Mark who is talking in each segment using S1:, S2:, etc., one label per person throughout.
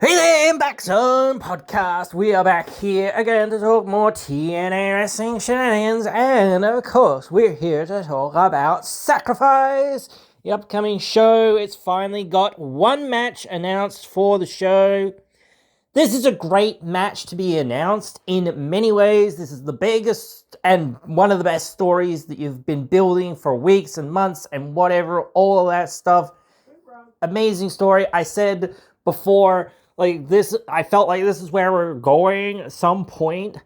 S1: Hey there, impactzonepodcast. We are back here again to talk more TNA wrestling shenanigans, and of course, we're here to talk about Sacrifice, the upcoming show. It's finally got one match announced for the show. This is a great match to be announced in many ways. This is the biggest and one of the best stories that you've been building for weeks and months and whatever, all of that stuff. Amazing story. I said before, I felt like this is where we're going at some point.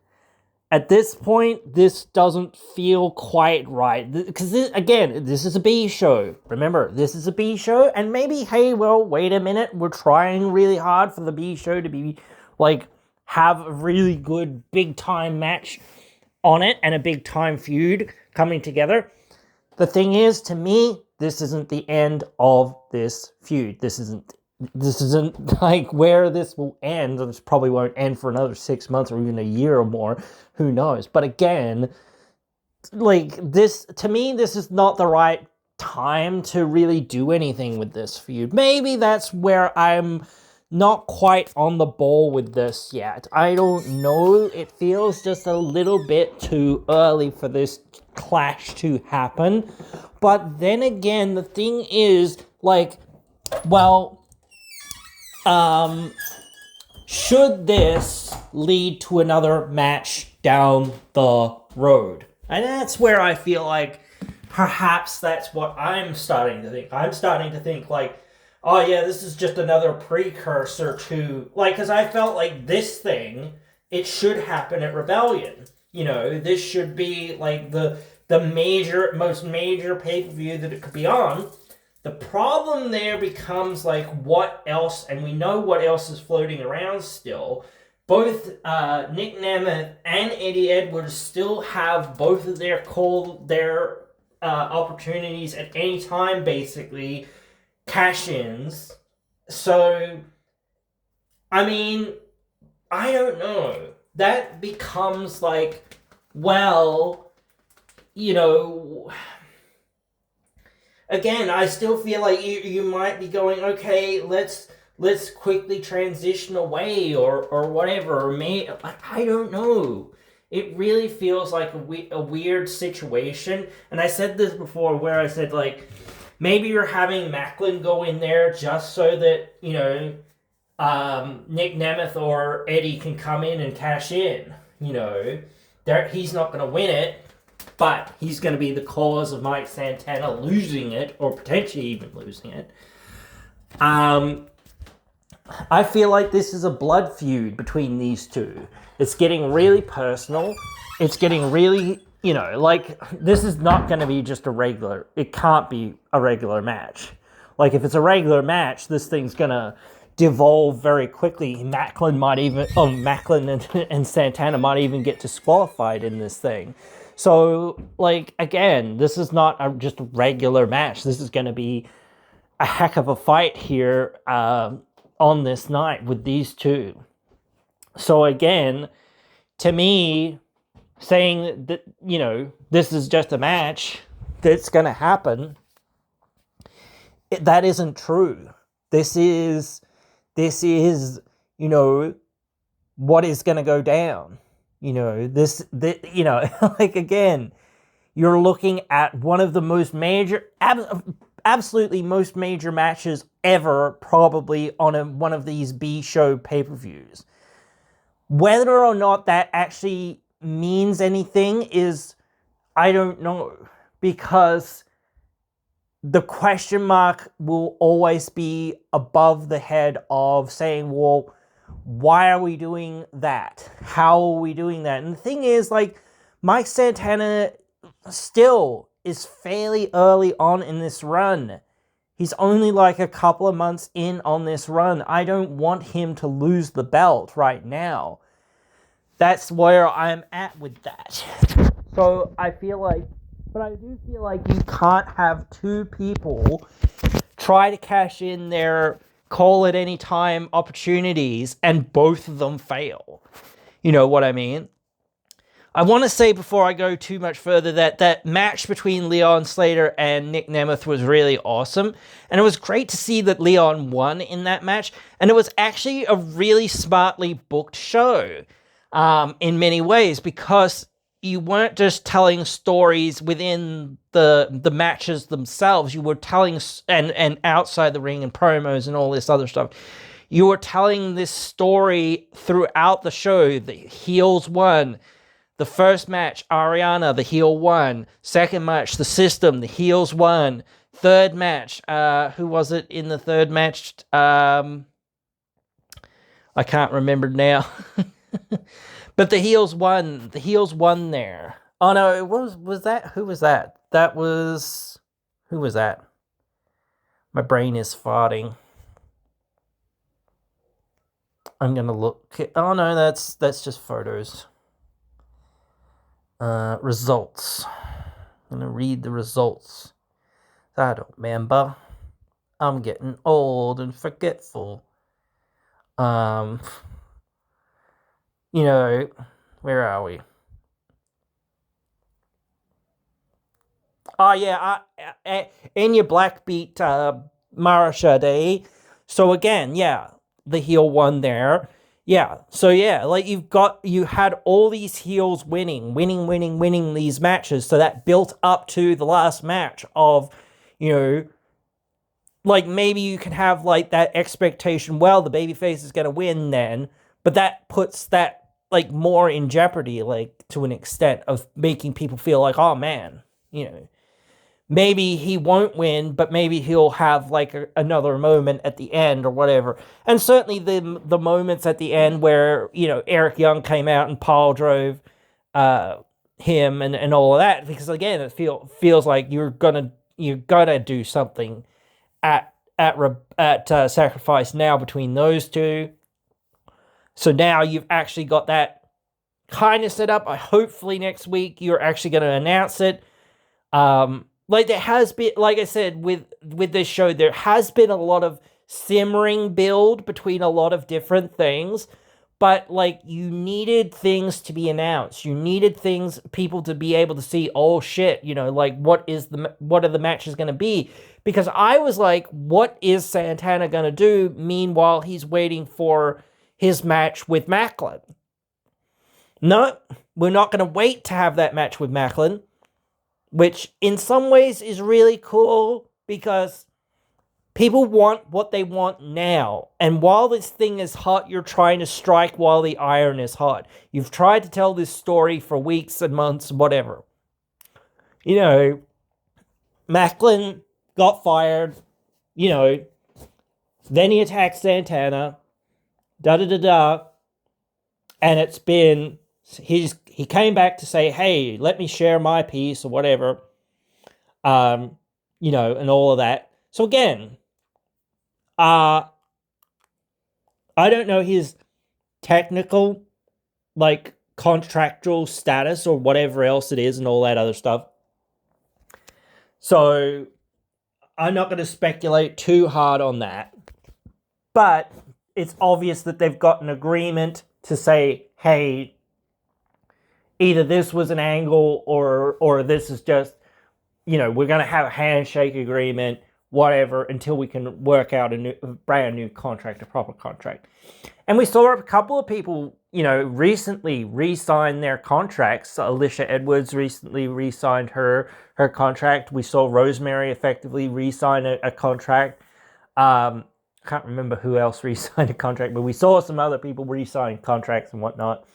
S1: At this point, this doesn't feel quite right. Because, this is a B show. Remember, this is a B show. And maybe, hey, well, wait a minute. We're trying really hard for the B show to be, have a really good big-time match on it and a big-time feud coming together. The thing is, to me, this isn't the end of this feud. This isn't like where this will end. This probably won't end for another 6 months or even a year or more. Who knows? But again, this, to me, this is not the right time to really do anything with this feud. Maybe that's where I'm not quite on the ball with this yet. I don't know. It feels just a little bit too early for this clash to happen. But then again, the thing is, should this lead to another match down the road? And that's where I feel like perhaps that's what I'm starting to think. I'm starting to think oh yeah, this is just another precursor to, because I felt like this thing, it should happen at Rebellion. This should be the most major pay-per-view that it could be on. The problem there becomes what else, and we know what else is floating around still. Both Nick Nemeth and Eddie Edwards still have both of their opportunities at any time, basically, cash-ins. So, I mean, I don't know. That becomes again, I still feel like you might be going, okay, let's quickly transition away or whatever. Or I don't know. It really feels like a weird situation. And I said this before where I said, maybe you're having Macklin go in there just so that, Nick Nemeth or Eddie can come in and cash in. He's not going to win it. But he's going to be the cause of Mike Santana losing it, or potentially even losing it. I feel like this is a blood feud between these two. It's getting really personal. It's getting really, this is not going to be just it can't be a regular match. If it's a regular match, this thing's going to devolve very quickly. Macklin and Santana might even get disqualified in this thing. So, again, this is not just a regular match. This is going to be a heck of a fight here on this night with these two. So, again, to me, saying that, this is just a match that's going to happen, that isn't true. This is, what is going to go down. Again, you're looking at one of the most major, absolutely most major matches ever, probably on one of these B show pay-per-views. Whether or not that actually means anything is, I don't know, because the question mark will always be above the head of saying, well, why are we doing that? How are we doing that? And the thing is, Mike Santana still is fairly early on in this run. He's only a couple of months in on this run. I don't want him to lose the belt right now. That's where I'm at with that. So I do feel like you can't have two people try to cash in their call at any time opportunities and both of them fail. You know what I mean? I want to say before I go too much further that match between Leon Slater and Nick Nemeth was really awesome. And it was great to see that Leon won in that match. And it was actually a really smartly booked show in many ways, because you weren't just telling stories within the matches themselves. You were telling, and outside the ring and promos and all this other stuff. You were telling this story throughout the show. The heels won. The first match, Ariana, the heel won. Second match, the System, the heels won. Third match, who was it in the third match? I can't remember now. But the heels won. The heels won there. Oh no, it was that? Who was that? Who was that? My brain is farting. I'm gonna look. Oh no, that's just photos. Results. I'm gonna read the results. I don't remember. I'm getting old and forgetful. Where are we? Oh yeah, Enya Black beat Mara Shade. So again, yeah, the heel won there. Yeah, so yeah, like you had all these heels winning these matches, so that built up to the last match of, like maybe you can have like that expectation, well, the babyface is going to win then, but that puts that like more in jeopardy, like to an extent of making people feel like, oh man, maybe he won't win, but maybe he'll have like another moment at the end or whatever. And certainly the moments at the end where, Eric Young came out and Paul drove him and all of that, because again, it feels like you're gonna do something at Sacrifice now between those two. So now you've actually got that kind of set up. Hopefully next week you're actually going to announce it. Like there has been, like I said, with this show, there has been a lot of simmering build between a lot of different things, but like you needed things to be announced. You needed people to be able to see, oh shit, like what are the matches going to be? Because I was like, what is Santana going to do? Meanwhile, he's waiting for his match with Macklin. No, we're not going to wait to have that match with Macklin, which in some ways is really cool because people want what they want now. And while this thing is hot, you're trying to strike while the iron is hot. You've tried to tell this story for weeks and months, whatever. Macklin got fired, then he attacked Santana, and it's been, he came back to say, hey, let me share my piece or whatever, and all of that. So again, I don't know his technical, like, contractual status or whatever else it is and all that other stuff. So I'm not going to speculate too hard on that. But it's obvious that they've got an agreement to say, hey, either this was an angle or this is just, we're going to have a handshake agreement, whatever, until we can work out a brand new contract, a proper contract. And we saw a couple of people, recently re-sign their contracts. Alicia Edwards recently re-signed her contract. We saw Rosemary effectively re-sign a contract. Can't remember who else re-signed a contract, but we saw some other people re-sign contracts and whatnot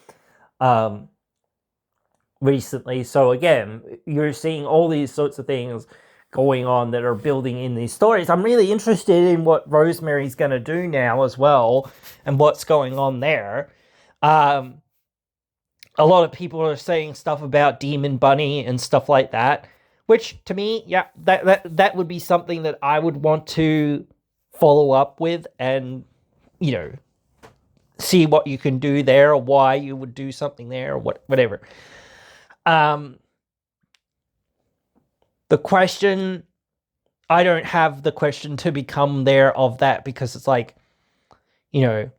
S1: recently. So again, you're seeing all these sorts of things going on that are building in these stories. I'm really interested in what Rosemary's going to do now as well and what's going on there. A lot of people are saying stuff about Demon Bunny and stuff like that, which to me, yeah, that would be something that I would want to follow up with and, see what you can do there or why you would do something there or whatever. The question, I don't have the question to become there of that because it's like, I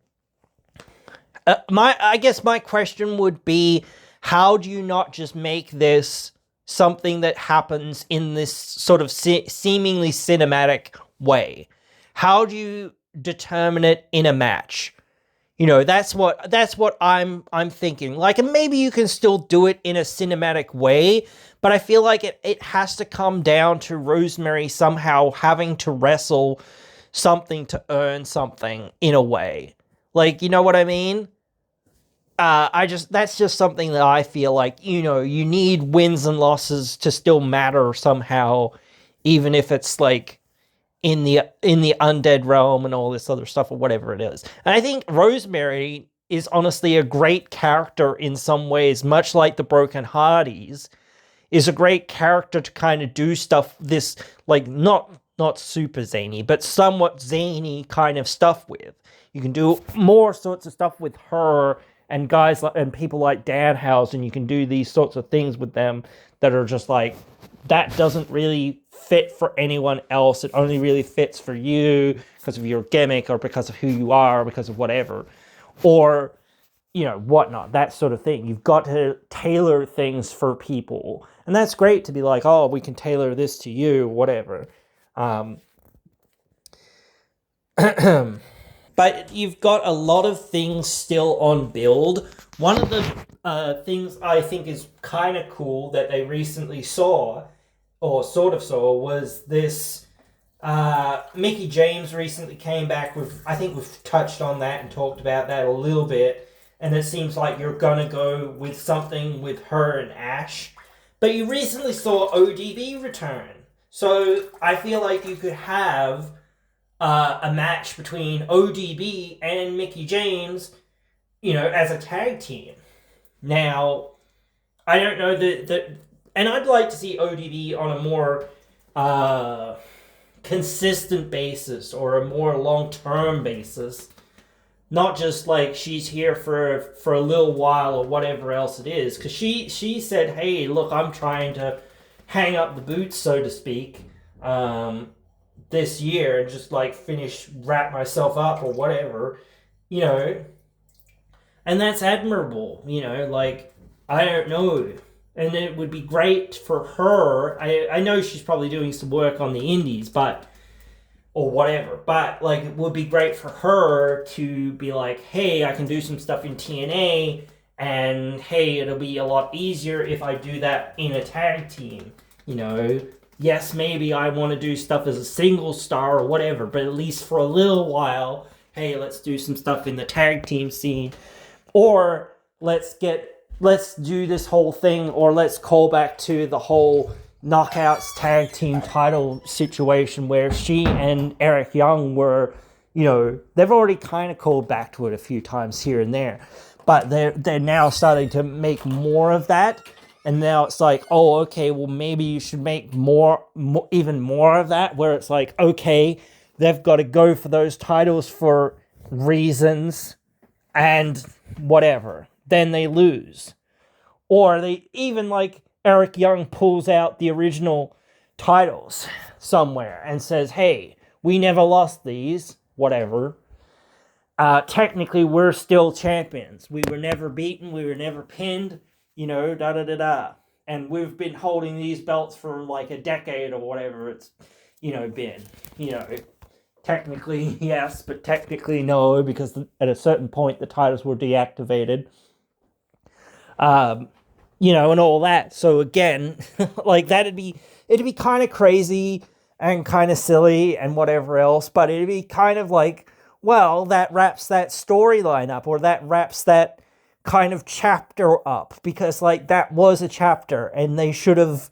S1: guess my question would be, How do you not just make this something that happens in this sort of seemingly cinematic way? How do you determine it in a match? That's what I'm thinking. Like, and maybe you can still do it in a cinematic way, but I feel like it has to come down to Rosemary somehow having to wrestle something to earn something in a way. Like, you know what I mean? That's just something that I feel like, you need wins and losses to still matter somehow, even if it's like in the undead realm and all this other stuff or whatever it is. And I think Rosemary is honestly a great character in some ways, much like the Broken Hardys, is a great character to kind of do stuff this, like, not super zany, but somewhat zany kind of stuff with. You can do more sorts of stuff with her and guys and people like Danhausen. You can do these sorts of things with them that are just like, that doesn't really fit for anyone else. It only really fits for you because of your gimmick or because of who you are or because of whatever. Or, whatnot, that sort of thing. You've got to tailor things for people. And that's great to be like, oh, we can tailor this to you, whatever. But you've got a lot of things still on build. One of the things I think is kind of cool that they recently saw, or sort of saw, was this. Mickie James recently came back with, I think we've touched on that and talked about that a little bit, and it seems like you're gonna go with something with her and Ash. But you recently saw ODB return. So I feel like you could have a match between ODB and Mickie James, as a tag team. Now, I don't know that, and I'd like to see ODB on a more consistent basis or a more long-term basis. Not just like she's here for a little while or whatever else it is. Because she said, hey, look, I'm trying to hang up the boots, so to speak, this year and just like wrap myself up or whatever, and that's admirable, like, I don't know, and it would be great for her. I know she's probably doing some work on the indies, or whatever, but like, it would be great for her to be like, hey, I can do some stuff in TNA, and hey, it'll be a lot easier if I do that in a tag team, Yes, maybe I want to do stuff as a single star or whatever, but at least for a little while, hey, let's do some stuff in the tag team scene. Or let's do this whole thing, or let's call back to the whole Knockouts tag team title situation where she and Eric Young were, they've already kind of called back to it a few times here and there, but they're now starting to make more of that. And now it's like, oh, okay, well, maybe you should make even more of that, where it's like, okay, they've got to go for those titles for reasons and whatever. Then they lose. Or they even, like, Eric Young pulls out the original titles somewhere and says, hey, we never lost these, whatever. Technically, we're still champions. We were never beaten. We were never pinned. Da-da-da-da. And we've been holding these belts for like a decade or whatever it's, been. Technically, yes, but technically no, because at a certain point the titles were deactivated. And all that. So again, like, it'd be kind of crazy and kind of silly and whatever else, but it'd be kind of like, well, that wraps that storyline up, or that wraps that kind of chapter up, because like, that was a chapter and they should have,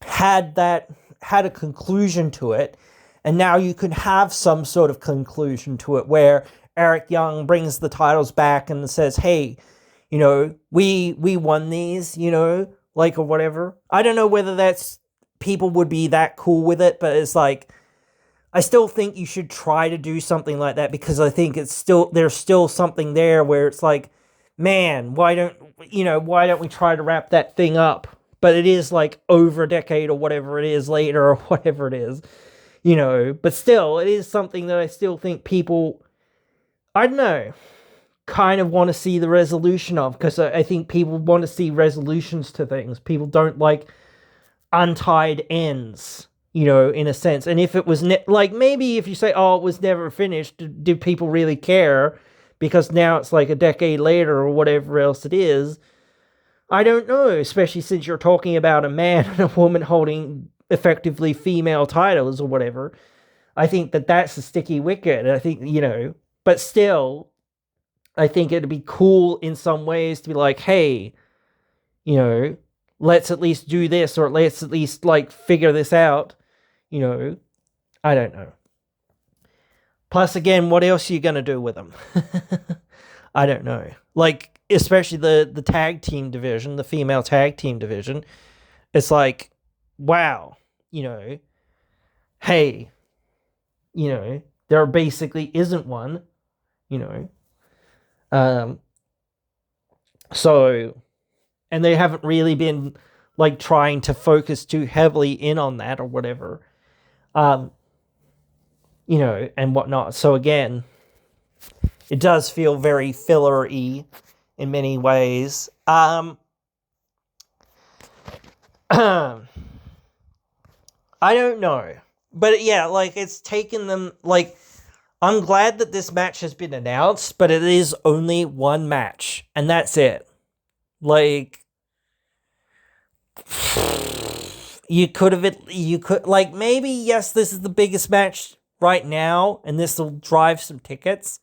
S1: had a conclusion to it. And now you can have some sort of conclusion to it where Eric Young brings the titles back and says, hey, we won these, like, or whatever. I don't know whether people would be that cool with it, but it's like, I still think you should try to do something like that, because I think there's still something there where it's like, man, why don't we try to wrap that thing up? But it is like over a decade or whatever it is later or whatever it is, but still, it is something that I still think people, I don't know, kind of want to see the resolution of, because I think people want to see resolutions to things. People don't like untied ends, in a sense. And if it was like, maybe if you say, oh, it was never finished, do people really care? Because now it's like a decade later or whatever else it is. I don't know, especially since you're talking about a man and a woman holding effectively female titles or whatever. I think that's a sticky wicket. I think, but still, I think it'd be cool in some ways to be like, hey, let's at least do this, or let's at least like figure this out. I don't know. Plus, again, what else are you going to do with them? I don't know. Like, especially the tag team division, the female tag team division. It's like, wow, hey, there basically isn't one, So, and they haven't really been like trying to focus too heavily in on that or whatever, and whatnot. So again, it does feel very filler-y in many ways. I don't know. But yeah, like, it's taken them, like, I'm glad that this match has been announced, but it is only one match, and that's it. Like, like, maybe, yes, this is the biggest match right now, and this will drive some tickets,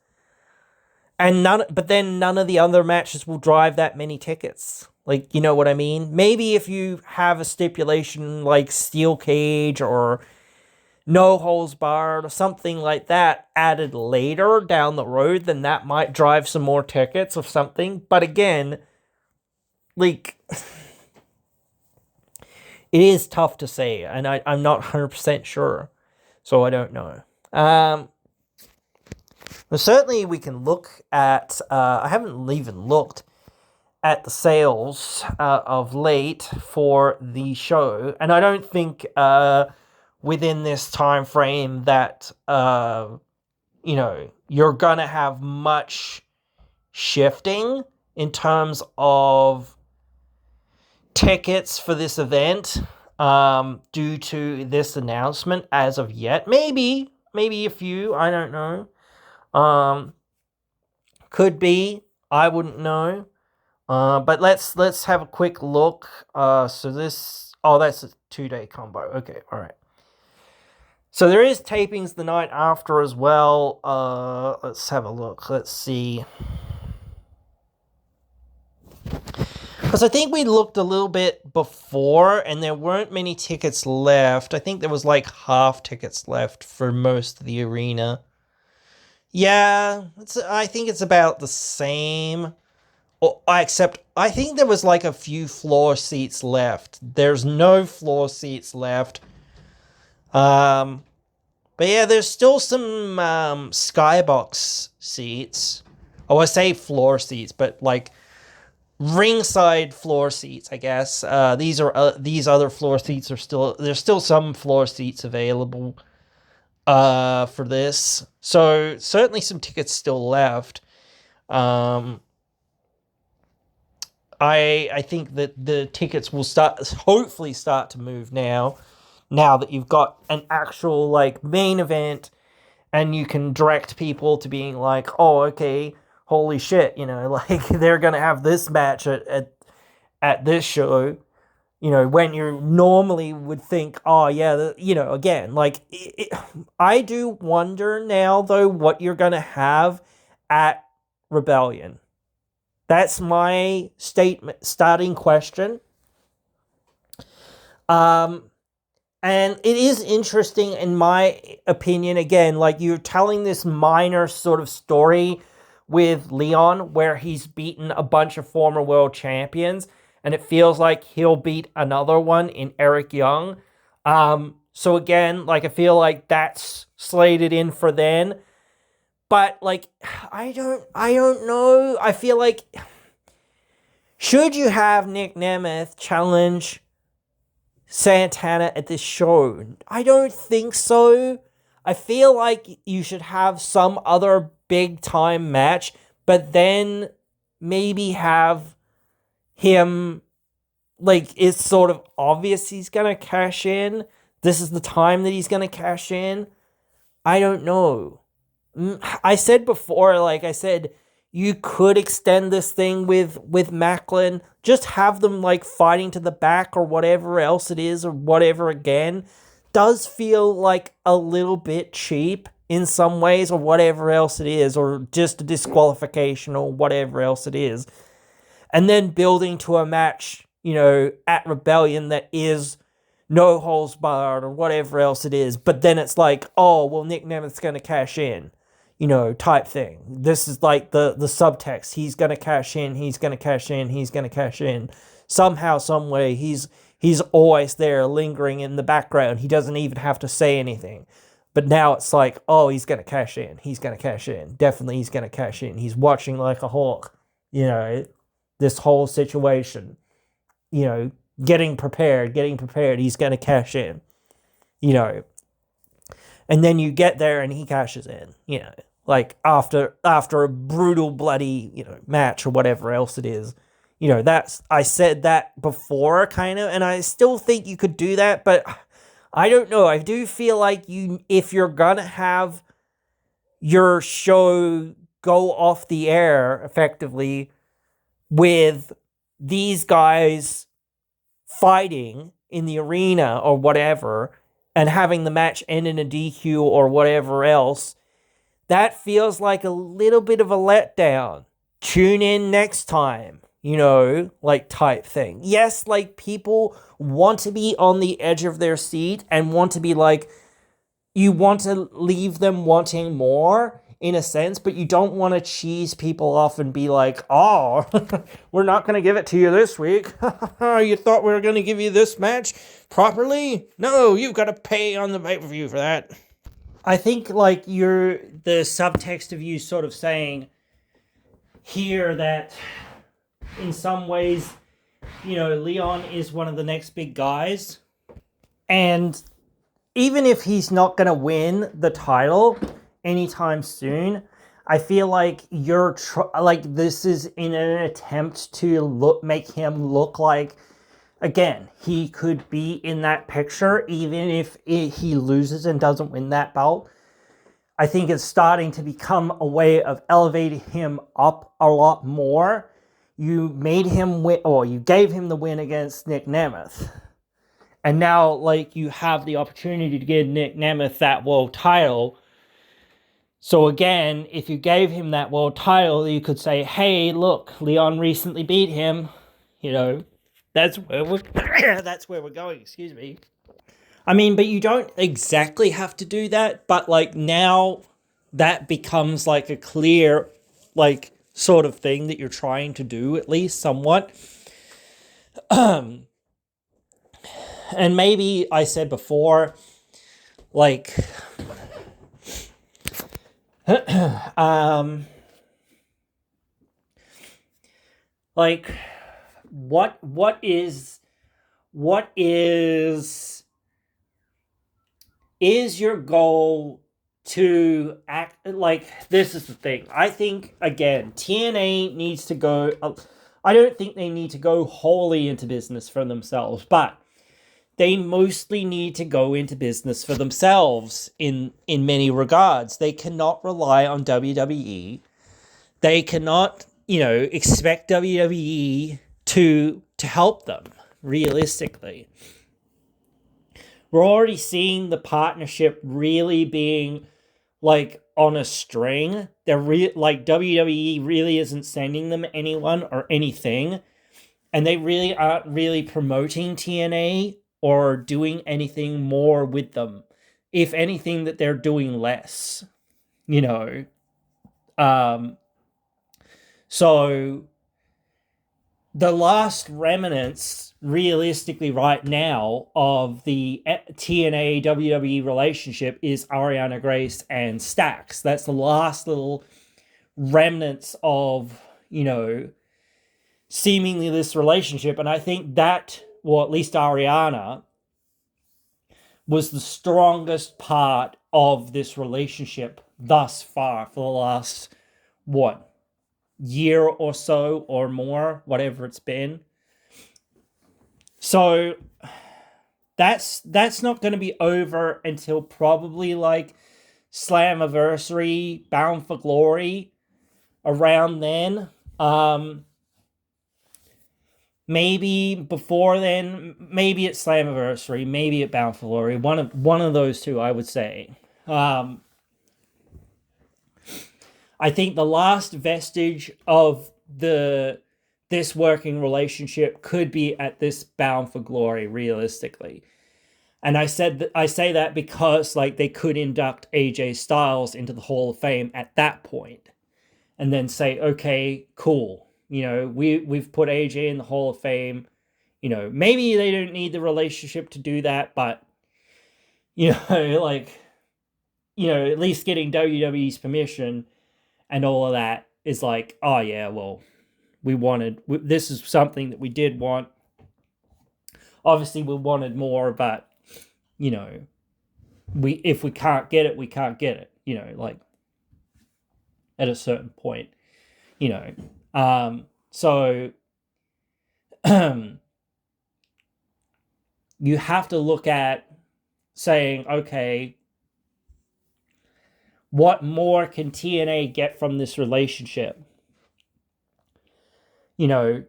S1: but then none of the other matches will drive that many tickets. Like, you know what I mean? Maybe if you have a stipulation like steel cage or no holds barred or something like that added later down the road, then that might drive some more tickets or something. But again, like, it is tough to say, and I'm not 100% sure, so I don't know. Well, certainly we can look at, I haven't even looked at the sales of late for the show, and I don't think within this time frame that you're gonna have much shifting in terms of tickets for this event due to this announcement as of yet. Maybe a few, I don't know. Could be, I wouldn't know. But let's have a quick look. So this, that's a 2-day combo. Okay, all right. So there is tapings the night after as well. Let's have a look. Let's see. Because I think we looked a little bit before, and there weren't many tickets left. I think there was like half tickets left for most of the arena. Yeah, I think it's about the same. Except, I think there was like a few floor seats left. There's no floor seats left. But yeah, there's still some skybox seats. Oh, I say floor seats, but like ringside floor seats, I guess. These other floor seats there's still some floor seats available for this. So certainly some tickets still left. I think that the tickets will hopefully start to move now that you've got an actual like main event, and you can direct people to being like, oh, okay, holy shit, like they're gonna have this match at this show, when you normally would think, oh yeah, again, like I do wonder now though what you're gonna have at Rebellion. That's my starting question. And it is interesting, in my opinion, again, like you're telling this minor sort of story with Leon where he's beaten a bunch of former world champions, and it feels like he'll beat another one in Eric Young. So again, like I feel like that's slated in for then. But like, I don't know. I feel like, should you have Nick Nemeth challenge Santana at this show? I don't think so. I feel like you should have some other big time match but then maybe have him, like, it's sort of obvious he's gonna cash in. This is the time that he's gonna cash in. I don't know. I said before, like I said, you could extend this thing with Macklin. Just have them like fighting to the back or whatever else it is or whatever again. Does feel like a little bit cheap in some ways or whatever else it is, or just a disqualification or whatever else it is. And then building to a match, at Rebellion that is no holds barred or whatever else it is. But then it's like, oh, well, Nick Nemeth's going to cash in, type thing. This is like the subtext. He's going to cash in, he's going to cash in, he's going to cash in. Somehow, some way, he's always there lingering in the background. He doesn't even have to say anything. But now it's like, oh, he's going to cash in. He's going to cash in. Definitely he's going to cash in. He's watching like a hawk, this whole situation, getting prepared. He's going to cash in, and then you get there and he cashes in, like after a brutal, bloody, match or whatever else it is. I said that before, kind of, and I still think you could do that, but I don't know. I do feel like if you're gonna have your show go off the air effectively with these guys fighting in the arena or whatever, and having the match end in a DQ or whatever else, that feels like a little bit of a letdown. Tune in next time, like type thing. Yes, like people want to be on the edge of their seat and want to be like, you want to leave them wanting more in a sense, but you don't want to cheese people off and be like, oh, we're not going to give it to you this week. You thought we were going to give you this match properly? No, you've got to pay on the pay-per-view for that. I think like the subtext of you sort of saying here that in some ways, Leon is one of the next big guys. And even if he's not going to win the title anytime soon, I feel like this is in an attempt to make him look like, again, he could be in that picture even if he loses and doesn't win that belt. I think it's starting to become a way of elevating him up a lot more. You made him win, or you gave him the win against Nick Nemeth. And now, like, you have the opportunity to give Nick Nemeth that world title. So again, if you gave him that world title, you could say, hey, look, Leon recently beat him. That's where we're going, excuse me. I mean, but you don't exactly have to do that, but like now that becomes like a clear, like, sort of thing that you're trying to do, at least somewhat. And maybe I said before, like, like, what is your goal to act like? This is the thing. I think, again, TNA needs to go, I don't think they need to go wholly into business for themselves, but they mostly need to go into business for themselves in many regards. They cannot rely on WWE. They cannot, expect WWE to help them, realistically. We're already seeing the partnership really being like on a string. They're like WWE really isn't sending them anyone or anything, and they really aren't really promoting TNA or doing anything more with them. If anything, that they're doing less, So the last remnants, realistically, right now, of the TNA WWE relationship is Ariana Grace and Stax. That's the last little remnants of, seemingly this relationship. And I think that, well, at least Ariana, was the strongest part of this relationship thus far for the last, year or so or more, whatever it's been. So that's not going to be over until probably like Slammiversary, Bound for Glory, around then. Maybe before then, maybe at Slammiversary, maybe at Bound for Glory. One of those two, I would say. I think the last vestige of this working relationship could be at this Bound for Glory, realistically. And I say that because like they could induct AJ Styles into the Hall of Fame at that point, and then say, okay, cool. We've put AJ in the Hall of Fame. Maybe they don't need the relationship to do that, but at least getting WWE's permission and all of that is like, oh yeah, well, this is something that we did want. Obviously, we wanted more, but if we can't get it, we can't get it. At a certain point, so you have to look at saying, okay, what more can TNA get from this relationship?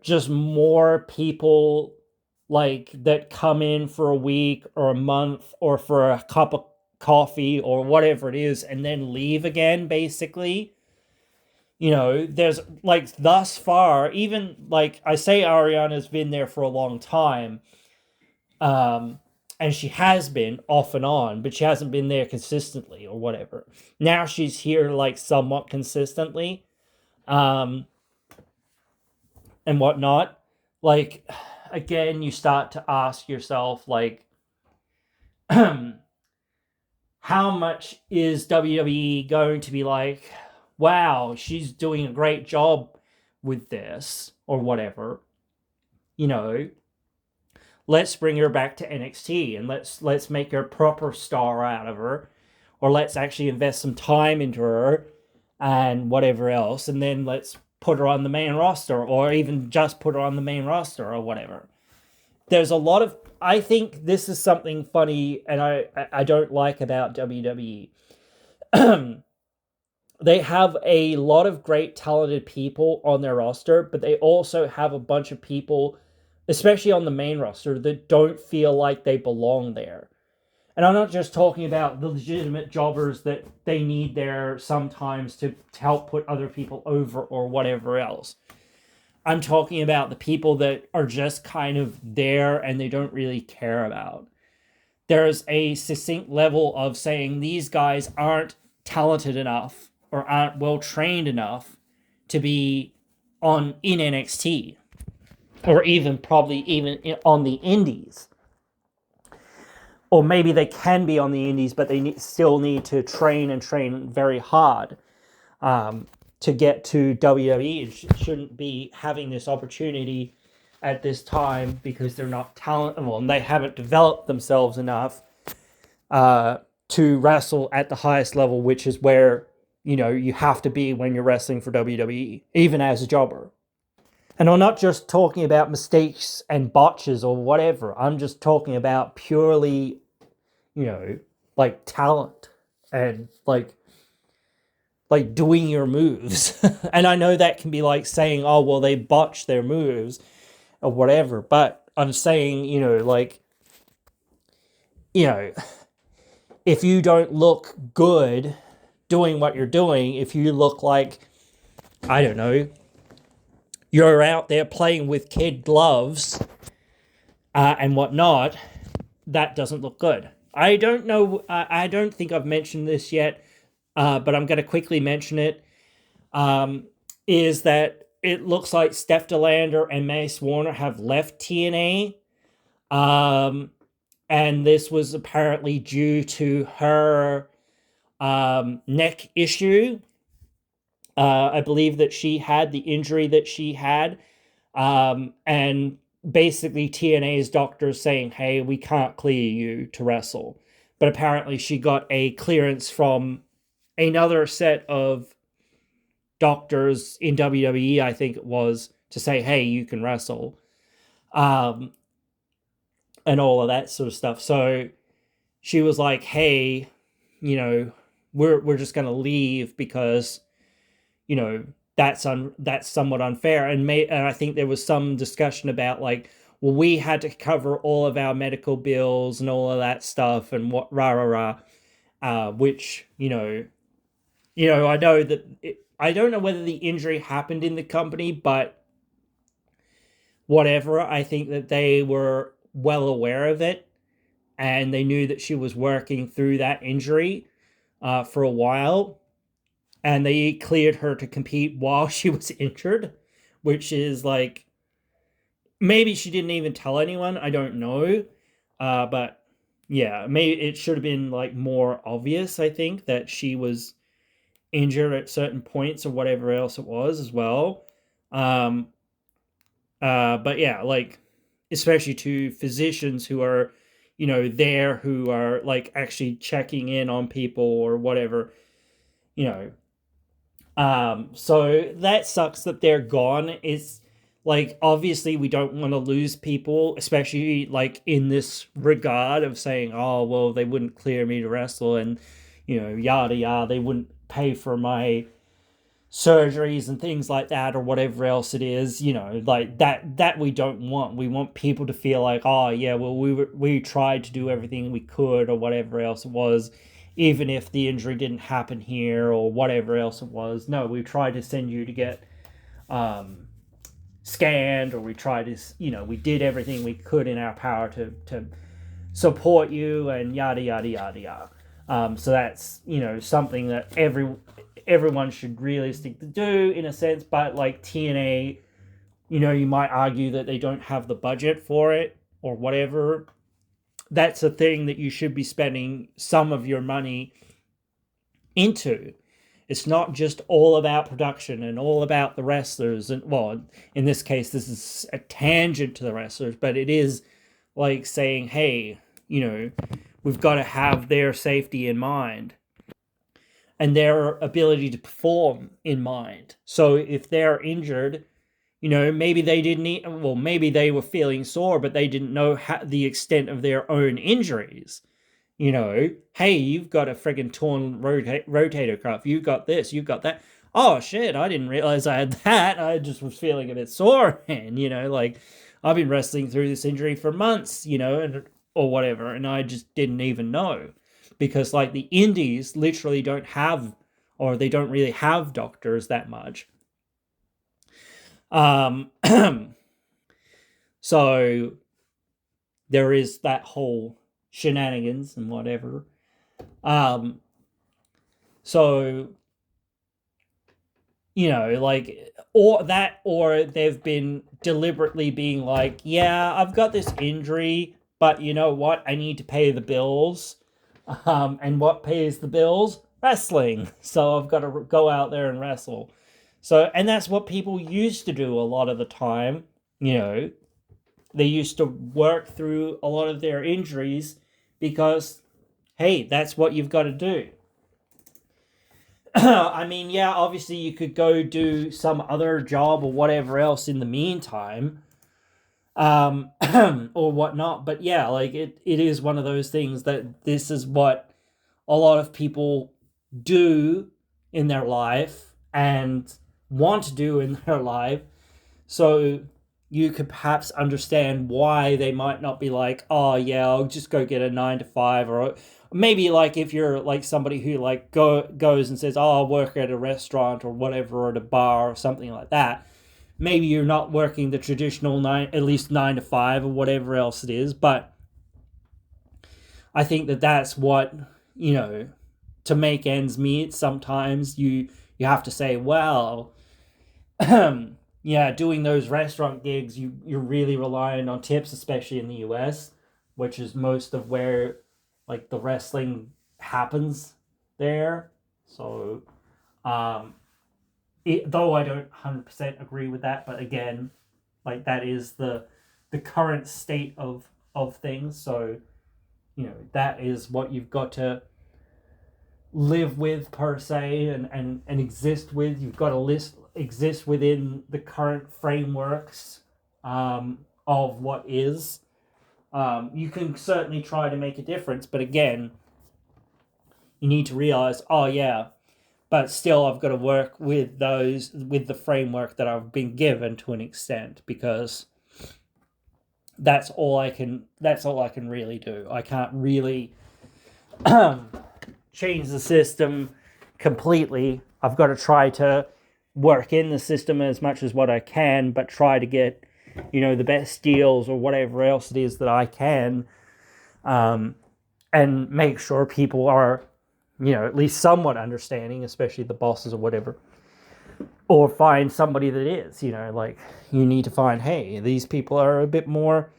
S1: Just more people like that come in for a week or a month or for a cup of coffee or whatever it is and then leave again, basically. There's like thus far, even like I say Ariana's been there for a long time. And she has been off and on, but she hasn't been there consistently or whatever. Now she's here like somewhat consistently. And whatnot. Like, again, you start to ask yourself, like, how much is WWE going to be like, wow, she's doing a great job with this or whatever. Let's bring her back to NXT and let's make her a proper star out of her, or let's actually invest some time into her and whatever else, and then let's put her on the main roster, or even just put her on the main roster or whatever. There's a lot of, I think this is something funny and I don't like about WWE. They have a lot of great talented people on their roster, but they also have a bunch of people, especially on the main roster, that don't feel like they belong there. And I'm not just talking about the legitimate jobbers that they need there sometimes to help put other people over or whatever else. I'm talking about the people that are just kind of there and they don't really care about. There's a succinct level of saying these guys aren't talented enough or aren't well trained enough to be in NXT. Or probably even on the indies. Or maybe they can be on the indies, but they still need to train very hard to get to WWE. And shouldn't be having this opportunity at this time because they're not talented and they haven't developed themselves enough to wrestle at the highest level, which is where you have to be when you're wrestling for WWE, even as a jobber. And I'm not just talking about mistakes and botches or whatever. I'm just talking about purely, like talent and like doing your moves. And I know that can be like saying, oh, well, they botched their moves or whatever. But I'm saying, if you don't look good doing what you're doing, if you look like, I don't know, you're out there playing with kid gloves and whatnot, that doesn't look good. I don't know, I don't think I've mentioned this yet, but I'm going to quickly mention it, is that it looks like Steph DeLander and Mace Warner have left TNA, and this was apparently due to her neck issue. I believe that she had the injury that she had, and basically TNA's doctors saying, hey, we can't clear you to wrestle. But apparently she got a clearance from another set of doctors in WWE, I think it was, to say, hey, you can wrestle, um, and all of that sort of stuff. So she was like, hey, you know, we're just gonna leave because, you know, that's somewhat unfair. And I think there was some discussion about like, well, we had to cover all of our medical bills and all of that stuff and what rah rah rah, which I know that I don't know whether the injury happened in the company, but whatever. I think that they were well aware of it, and they knew that she was working through that injury for a while, and they cleared her to compete while she was injured, which is like, maybe she didn't even tell anyone. I don't know, but yeah, maybe it should have been like more obvious. I think that she was injured at certain points or whatever else it was as well. Um, but yeah, like, especially to physicians who are, there, who are like actually checking in on people or whatever, you know. So that sucks that they're gone. It's like, obviously we don't want to lose people, especially like in this regard of saying, oh well, they wouldn't clear me to wrestle, and yada yada, they wouldn't pay for my surgeries and things like that or whatever else it is, like that we don't want. We want people to feel like, oh yeah, well, we tried to do everything we could or whatever else it was, even if the injury didn't happen here or whatever else it was. No, we tried to send you to get scanned, or we tried to, we did everything we could in our power to support you, and yada yada yada yada. So that's something that everyone should realistically do in a sense. But like TNA, you might argue that they don't have the budget for it or whatever. That's a thing that you should be spending some of your money into. It's not just all about production and all about the wrestlers. And well, in this case, this is a tangent to the wrestlers, but it is like saying, hey, we've got to have their safety in mind and their ability to perform in mind. So if they're injured, maybe they didn't, well, maybe they were feeling sore, but they didn't know the extent of their own injuries. Hey, you've got a friggin' torn rotator cuff. You've got this, you've got that. Oh shit, I didn't realize I had that. I just was feeling a bit sore, and like, I've been wrestling through this injury for months, or whatever, and I just didn't even know. Because like the indies literally don't have, or they don't really have doctors that much. So there is that whole shenanigans and whatever. So like, or they've been deliberately being like, yeah, I've got this injury, but you know what? I need to pay the bills. And what pays the bills? Wrestling. So I've got to go out there and wrestle. So, and that's what people used to do a lot of the time. They used to work through a lot of their injuries because, hey, that's what you've got to do. I mean, yeah, obviously you could go do some other job or whatever else in the meantime, or whatnot. But yeah, like it is one of those things that this is what a lot of people do in their life and want to do in their life. So you could perhaps understand why they might not be like, oh yeah, I'll just go get a 9 to 5, or maybe like if you're like somebody who like goes and says, oh, I'll work at a restaurant or whatever, or at a bar or something like that. Maybe you're not working the traditional at least 9 to 5 or whatever else it is, but I think that that's what, to make ends meet. Sometimes you have to say, well, yeah, doing those restaurant gigs, you're really relying on tips, especially in the US, which is most of where like the wrestling happens there. So though I don't 100% agree with that, but again, like that is the current state of things. So that is what you've got to live with per se and exist with. You've got to exist within the current frameworks of what is. You can certainly try to make a difference, but again, you need to realize, oh yeah, but still I've got to work with the framework that I've been given to an extent, because that's all I can really do. I can't really change the system completely. I've got to try to work in the system as much as what I can, but try to get, the best deals or whatever else it is that I can, and make sure people are, at least somewhat understanding, especially the bosses or whatever. Or find somebody that is, like, you need to find, hey, these people are a bit more,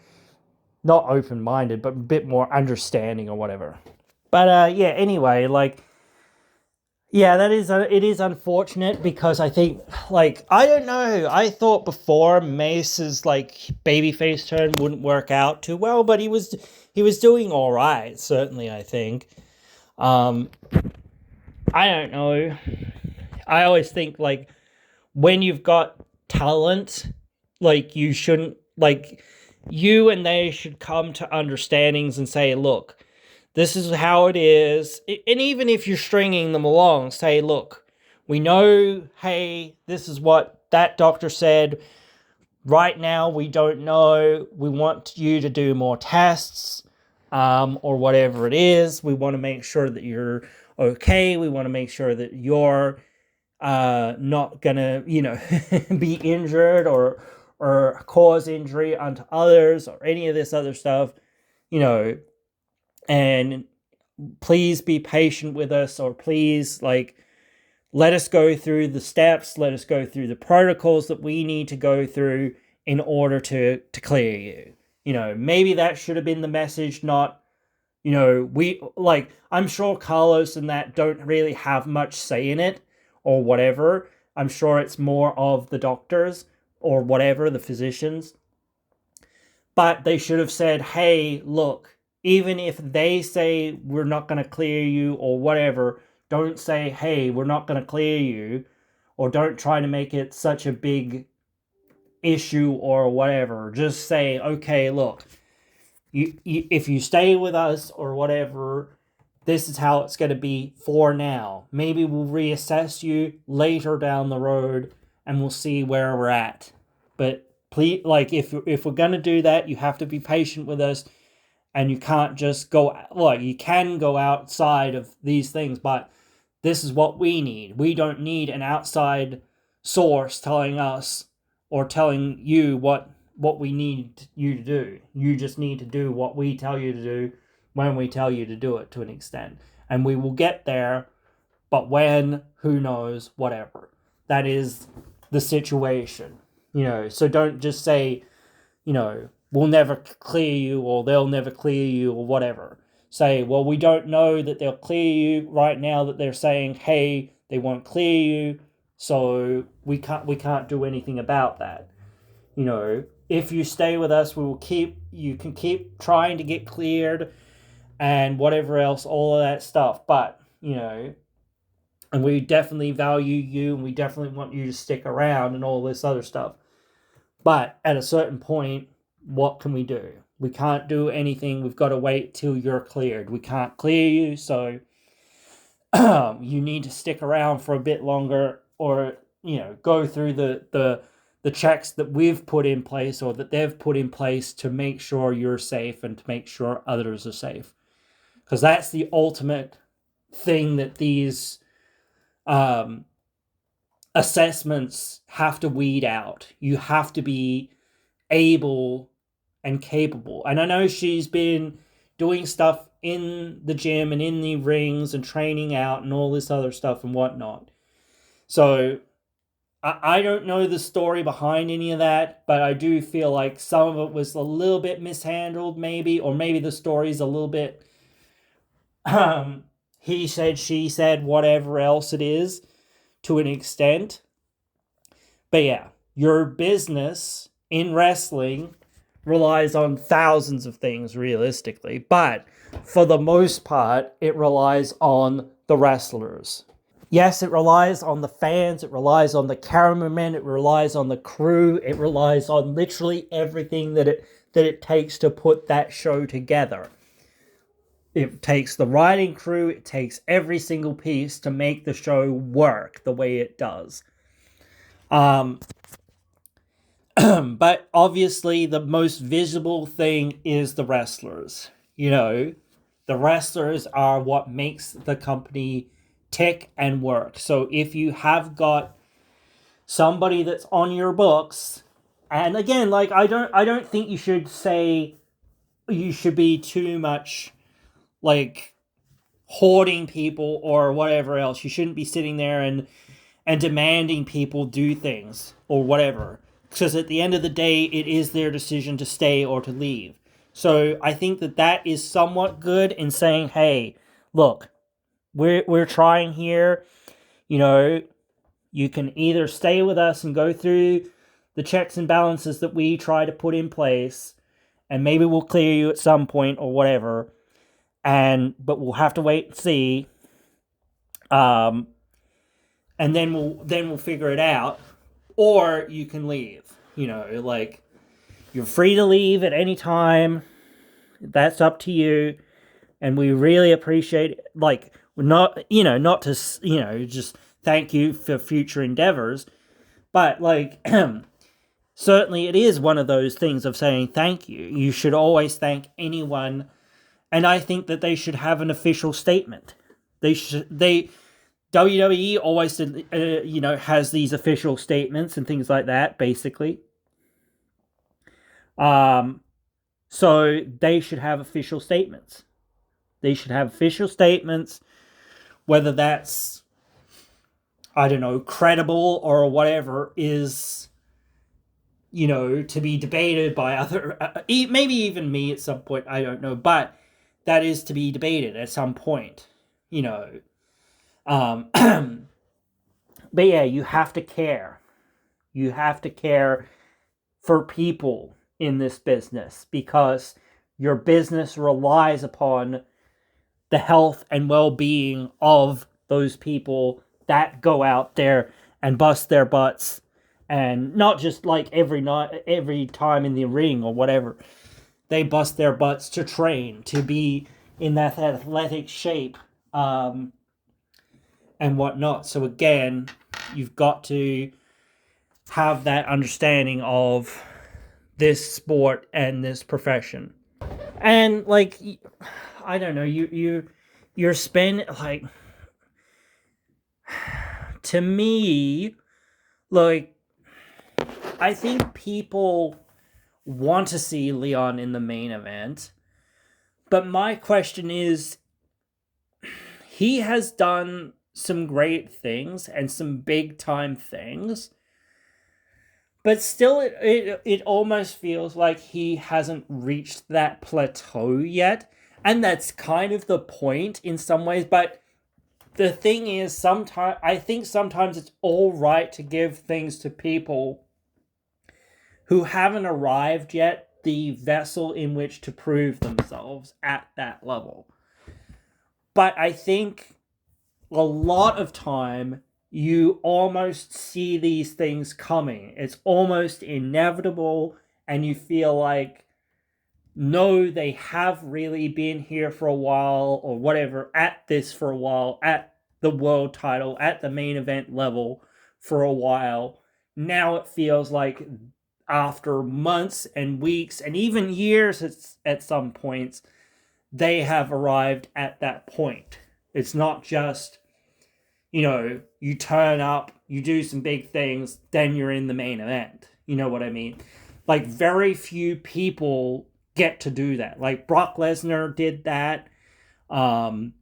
S1: not open-minded, but a bit more understanding or whatever. But anyway, like, yeah, it is unfortunate, because I think, like, I don't know, I thought before Mace's, like, babyface turn wouldn't work out too well, but he was doing all right, certainly, I think. I don't know. I always think, like, when you've got talent, like, you shouldn't, like, you and they should come to understandings and say, look, this is how it is. And even if you're stringing them along, say, look, we know, hey, this is what that doctor said. Right now, we don't know. We want you to do more tests, or whatever it is. We want to make sure that you're okay. We want to make sure that you're not gonna, be injured or cause injury unto others or any of this other stuff, and please be patient with us, or please, like, let us go through the steps, let us go through the protocols that we need to go through in order to clear you. Maybe that should have been the message, not, we, like, I'm sure Carlos and that don't really have much say in it or whatever. I'm sure it's more of the doctors or whatever, the physicians. But they should have said, hey, look, even if they say we're not going to clear you or whatever, don't say, hey, we're not going to clear you, or don't try to make it such a big issue or whatever. Just say, okay, look, if you stay with us or whatever, this is how it's going to be for now. Maybe we'll reassess you later down the road and we'll see where we're at. But please, like, if we're going to do that, you have to be patient with us, and you can't just go, like, you can go outside of these things, but this is what we need. We don't need an outside source telling us or telling you what we need you to do. You just need to do what we tell you to do when we tell you to do it, to an extent. And we will get there, but when, who knows, whatever. That is the situation. So don't just say, we'll never clear you, or they'll never clear you, or whatever. Say, well, we don't know that they'll clear you right now, that they're saying, hey, they won't clear you, so we can't do anything about that. If you stay with us, you can keep trying to get cleared and whatever else, all of that stuff. But, and we definitely value you, and we definitely want you to stick around and all this other stuff. But at a certain point, what can we do? We can't do anything. We've got to wait till you're cleared. We can't clear you, so you need to stick around for a bit longer, or, go through the checks that we've put in place, or that they've put in place, to make sure you're safe and to make sure others are safe. Because that's the ultimate thing that these assessments have to weed out. You have to be able and capable. And I know she's been doing stuff in the gym and in the rings and training out and all this other stuff and whatnot. So I don't know the story behind any of that, but I do feel like some of it was a little bit mishandled, maybe, or maybe the story's a little bit he said, she said, whatever else it is, to an extent. But yeah, your business in wrestling relies on thousands of things, realistically. But for the most part, it relies on the wrestlers. Yes, it relies on the fans, it relies on the cameramen, it relies on the crew, it relies on literally everything that it takes to put that show together. It takes the writing crew, it takes every single piece to make the show work the way it does. But obviously the most visible thing is the wrestlers. The wrestlers are what makes the company tick and work. So if you have got somebody that's on your books, and again, like I don't think you should be too much like hoarding people or whatever else. You shouldn't be sitting there and demanding people do things or whatever. Because at the end of the day, it is their decision to stay or to leave. So I think that is somewhat good in saying, hey, look, we're trying here. You can either stay with us and go through the checks and balances that we try to put in place, and maybe we'll clear you at some point or whatever. But we'll have to wait and see. And then we'll figure it out. Or you can leave. You're free to leave at any time. That's up to you. And we really appreciate it. Not to, just thank you for future endeavors. But, certainly it is one of those things of saying thank you. You should always thank anyone. And I think that they should have an official statement. WWE always has these official statements and things like that, basically. So they should have official statements. Whether that's, I don't know, credible or whatever is, to be debated by other, maybe even me at some point, I don't know, but that is to be debated at some point, But yeah, you have to care. You have to care for people in this business because your business relies upon the health and well-being of those people that go out there and bust their butts, and not just like every time in the ring or whatever. They bust their butts to train, to be in that athletic shape, and whatnot. So again, you've got to have that understanding of this sport and this profession. And I don't know, you're spending to me, I think people want to see Leon in the main event, but my question is, he has done some great things and some big time things, but still it almost feels like he hasn't reached that plateau yet. And that's kind of the point in some ways. But the thing is, I think sometimes it's all right to give things to people who haven't arrived yet, the vessel in which to prove themselves at that level. But I think a lot of time you almost see these things coming. It's almost inevitable, and you feel like, no, they have really been here for a while or whatever, at this for a while, at the world title, at the main event level for a while. Now it feels like after months and weeks and even years at some points, they have arrived at that point. It's not just, you turn up, you do some big things, then you're in the main event. You know what I mean? Very few people get to do that. Brock Lesnar did that. And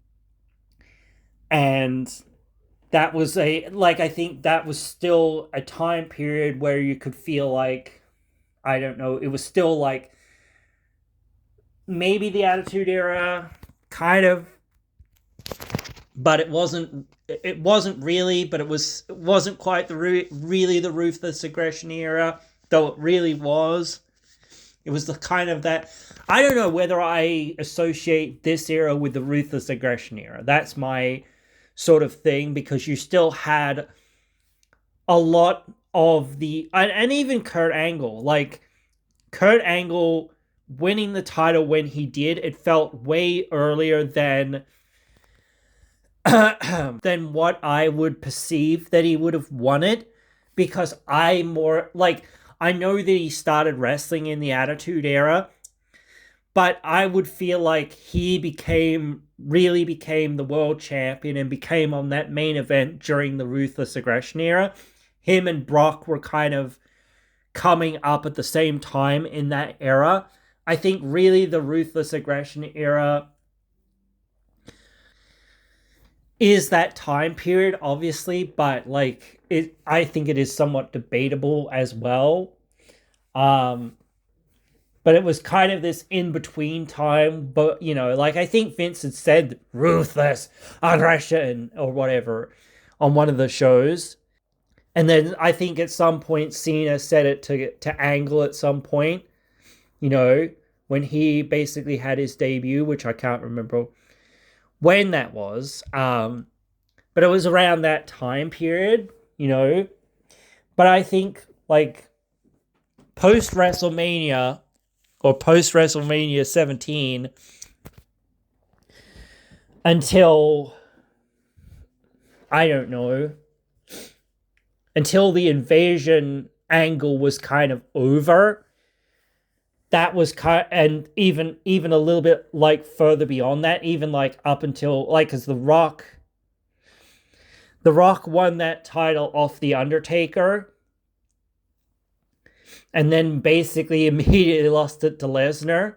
S1: that was I think that was still a time period where you could feel like, I don't know, it was still maybe the Attitude Era, kind of, but it wasn't really, but it wasn't quite really the Ruthless Aggression Era, though it really was. It was the kind of that, I don't know whether I associate this era with the Ruthless Aggression Era. That's my sort of thing, because you still had a lot of the, and even Kurt Angle, like Kurt Angle winning the title when he did, it felt way earlier than than what I would perceive that he would have won it, because I more like, I know that he started wrestling in the Attitude Era, but I would feel like he really became the world champion and became on that main event during the Ruthless Aggression Era. Him and Brock were kind of coming up at the same time in that era. I think really the Ruthless Aggression Era is that time period, obviously, but like I think it is somewhat debatable as well. Um, but it was kind of this in between time. But like I think Vince had said ruthless aggression or whatever on one of the shows, and then I think at some point Cena said it to Angle at some point. When he basically had his debut, which I can't remember when that was. But it was around that time period. But I think like post WrestleMania or post WrestleMania 17 until, I don't know, until the invasion angle was kind of over. That was kind, and even a little bit like further beyond that, even like up until like, because the Rock won that title off the Undertaker, and then basically immediately lost it to Lesnar,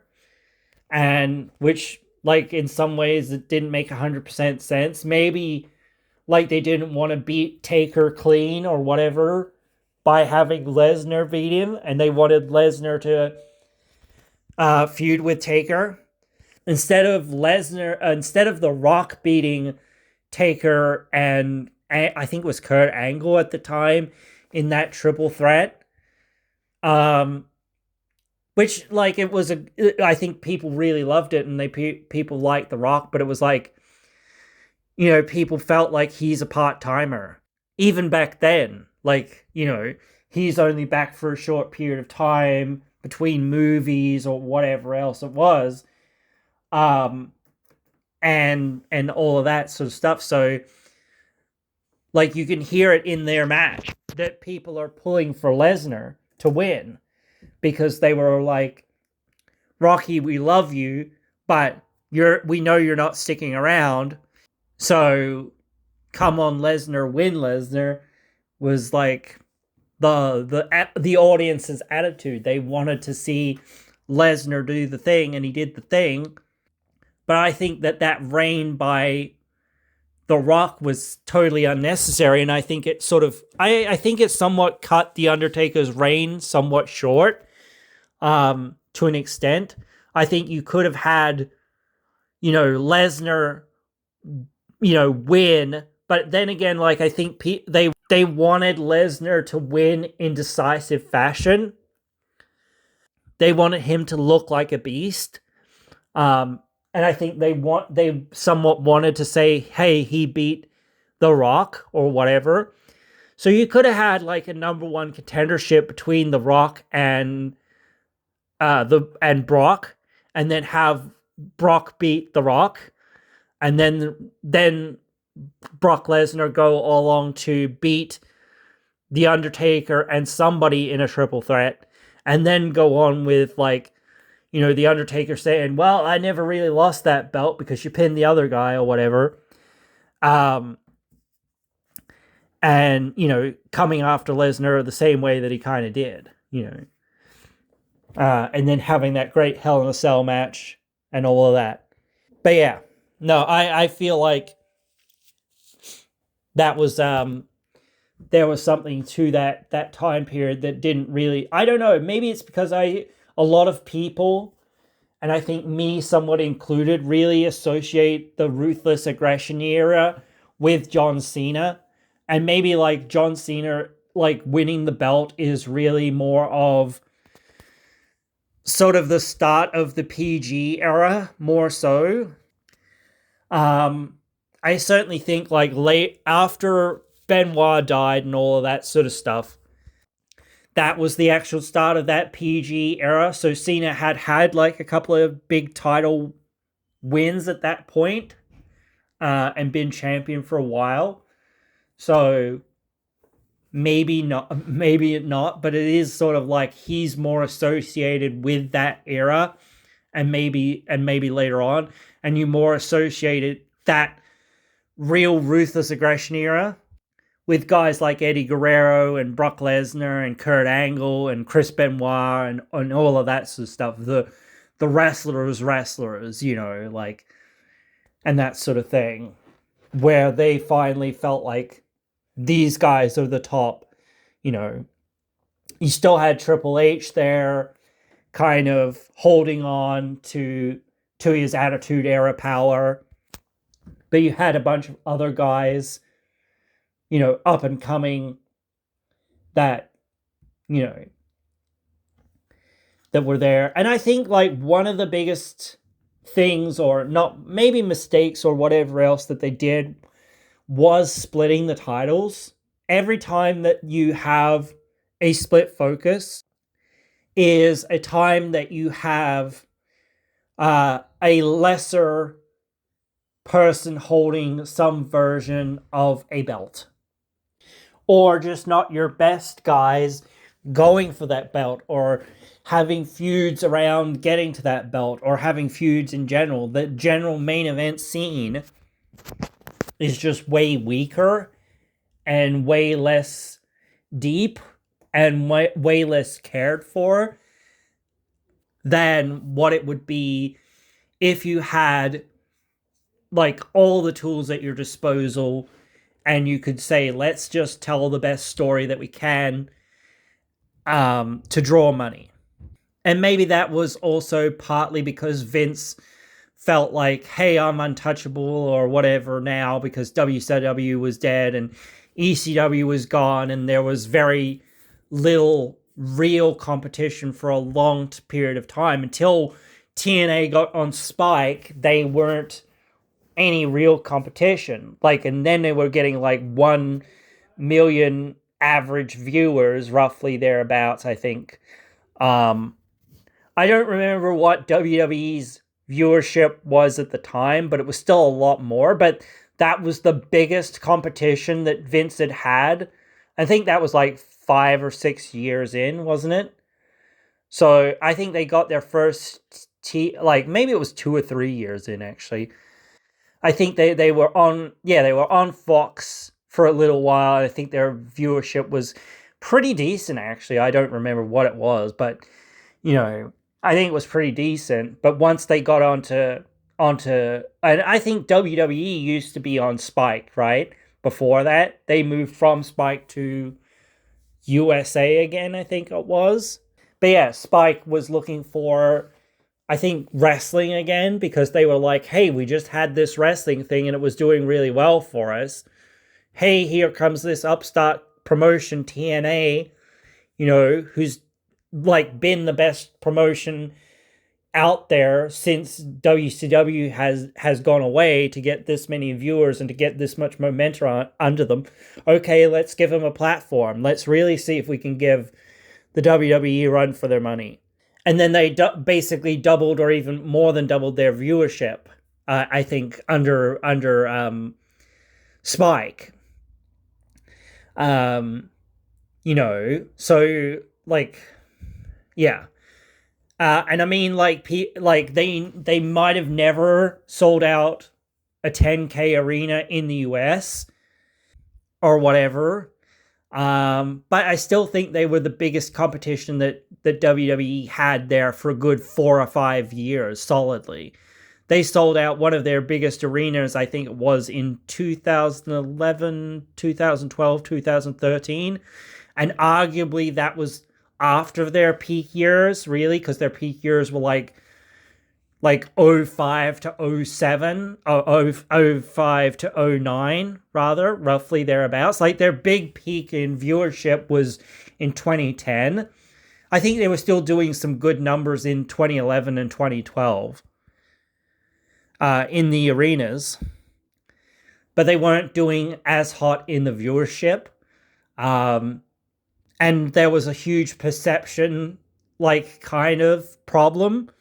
S1: and which like in some ways it didn't make 100% sense. Maybe like they didn't want to beat Taker clean or whatever by having Lesnar beat him, and they wanted Lesnar to feud with Taker instead of the Rock beating Taker and I think it was Kurt Angle at the time in that triple threat. Which like it was I think people really loved it, and people liked The Rock, but it was like, people felt like he's a part-timer even back then. Like, he's only back for a short period of time between movies or whatever else it was. And all of that sort of stuff. So like you can hear it in their match that people are pulling for Lesnar to win, because they were like, Rocky, we love you, but we know you're not sticking around. So come on, Lesnar, win, Lesnar, was like the audience's attitude. They wanted to see Lesnar do the thing, and he did the thing. But I think that reign by The Rock was totally unnecessary, and I think it sort of, I think it somewhat cut The Undertaker's reign somewhat short, to an extent. I think you could have had, Lesnar, win, but then again, like I think they wanted Lesnar to win in decisive fashion. They wanted him to look like a beast. And I think they somewhat wanted to say, hey, he beat The Rock or whatever. So you could have had like a number one contendership between The Rock and Brock, and then have Brock beat The Rock, and then Brock Lesnar go along to beat The Undertaker and somebody in a triple threat, and then go on with like, The Undertaker saying, well, I never really lost that belt because you pinned the other guy or whatever. And, coming after Lesnar the same way that he kind of did, and then having that great Hell in a Cell match and all of that. But yeah, no, I feel like that was, there was something to that time period that didn't really, I don't know, maybe it's because a lot of people, and I think me somewhat included, really associate the Ruthless Aggression era with John Cena. And maybe like John Cena, like winning the belt is really more of sort of the start of the PG era, more so. I certainly think like late after Benoit died and all of that sort of stuff, that was the actual start of that PG era. So Cena had like a couple of big title wins at that point, and been champion for a while. So maybe not, but it is sort of like he's more associated with that era, and maybe later on, and you more associated that real ruthless aggression era with guys like Eddie Guerrero and Brock Lesnar and Kurt Angle and Chris Benoit and all of that sort of stuff. The wrestlers, like, and that sort of thing, where they finally felt like these guys are the top. You still had Triple H there, kind of holding on to his Attitude Era power, but you had a bunch of other guys, up and coming, that you know that were there. And I think like one of the biggest things, or not maybe mistakes or whatever else that they did, was splitting the titles. Every time that you have a split focus is a time that you have a lesser person holding some version of a belt, or just not your best guys going for that belt, or having feuds around getting to that belt, or having feuds in general. The general main event scene is just way weaker and way less deep and way less cared for than what it would be if you had like all the tools at your disposal and you could say, let's just tell the best story that we can, to draw money. And maybe that was also partly because Vince felt like, hey, I'm untouchable or whatever now, because WCW was dead and ECW was gone, and there was very little real competition for a long period of time. Until TNA got on Spike, they weren't any real competition. Like, and then they were getting like 1 million average viewers, roughly thereabouts, I think. I don't remember what WWE's viewership was at the time, but it was still a lot more. But that was the biggest competition that Vince had had. I think that was like 5 or 6 years in, wasn't it? So I think they got their first like maybe it was 2 or 3 years in, actually. I think they were on Fox for a little while. I think their viewership was pretty decent, actually. I don't remember what it was, but I think it was pretty decent. But once they got onto, and I think WWE used to be on Spike, right? Before that, they moved from Spike to USA again, I think it was. But yeah, Spike was looking for, I think, wrestling again, because they were like, hey, we just had this wrestling thing and it was doing really well for us. Hey, here comes this upstart promotion, TNA, who's like been the best promotion out there since WCW has gone away, to get this many viewers and to get this much momentum under them. Okay, let's give them a platform. Let's really see if we can give the WWE run for their money. And then they basically doubled, or even more than doubled, their viewership, I think, under Spike. So like, yeah. And I mean, like they might have never sold out a 10K arena in the US or whatever. But I still think they were the biggest competition that WWE had there for a good 4 or 5 years solidly. They sold out one of their biggest arenas, I think it was in 2011, 2012, 2013. And arguably that was after their peak years, really, because their peak years were like 05 to 07, or 05 to 09, rather, roughly thereabouts. Like their big peak in viewership was in 2010. I think they were still doing some good numbers in 2011 and 2012 in the arenas. but they weren't doing as hot in the viewership. And there was a huge perception, like, kind of problem.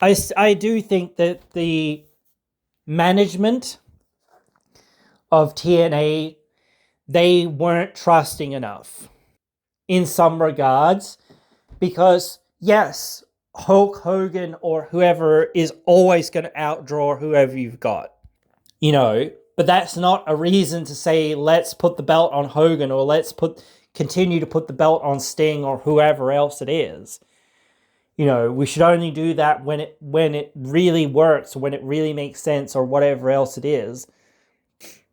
S1: I do think that the management of TNA, they weren't trusting enough in some regards, because yes, Hulk Hogan or whoever is always going to outdraw whoever you've got, but that's not a reason to say let's put the belt on Hogan, or let's continue to put the belt on Sting or whoever else it is. We should only do that when it really works, when it really makes sense, or whatever else it is.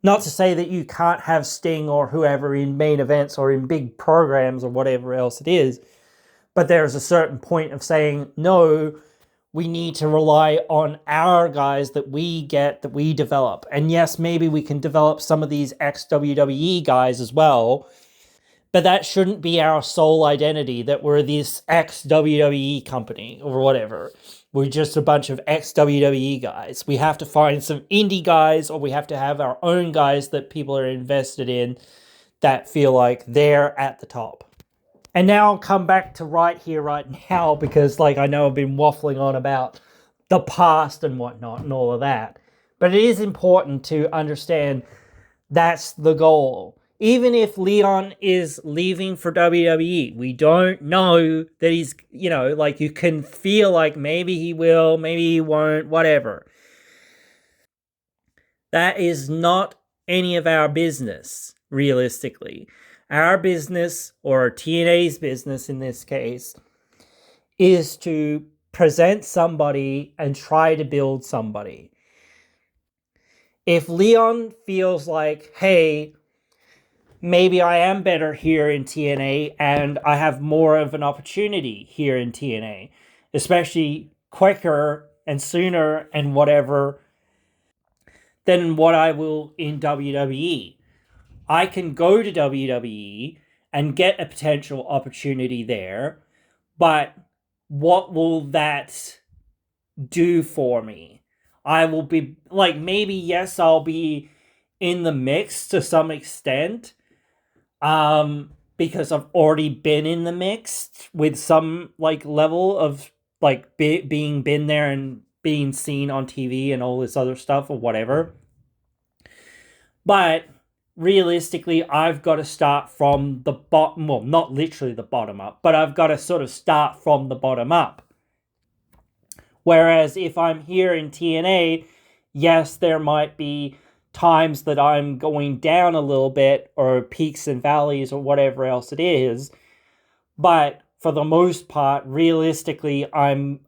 S1: Not to say that you can't have Sting or whoever in main events or in big programs or whatever else it is, but there's a certain point of saying, no, we need to rely on our guys that we get, that we develop. And yes, maybe we can develop some of these ex-WWE guys as well, but that shouldn't be our sole identity, that we're this ex-WWE company or whatever. We're just a bunch of ex-WWE guys. We have to find some indie guys, or we have to have our own guys that people are invested in, that feel like they're at the top. And now I'll come back to right here, right now, because I know I've been waffling on about the past and whatnot and all of that. But it is important to understand that's the goal. Even if Leon is leaving for WWE, we don't know that he's, you can feel like maybe he will, maybe he won't, whatever. That is not any of our business, realistically. Our business, or TNA's business in this case, is to present somebody and try to build somebody. If Leon feels like, hey, maybe I am better here in TNA and I have more of an opportunity here in TNA, especially quicker and sooner and whatever than what I will in WWE. I can go to WWE and get a potential opportunity there, but what will that do for me? I will be, maybe, yes, I'll be in the mix to some extent, because I've already been in the mix with some, level of, being been there and being seen on TV and all this other stuff or whatever. But realistically, I've got to start from the bottom. Well, not literally the bottom up, but I've got to sort of start from the bottom up. Whereas if I'm here in TNA, yes, there might be times that I'm going down a little bit, or peaks and valleys or whatever else it is. But for the most part, realistically, I'm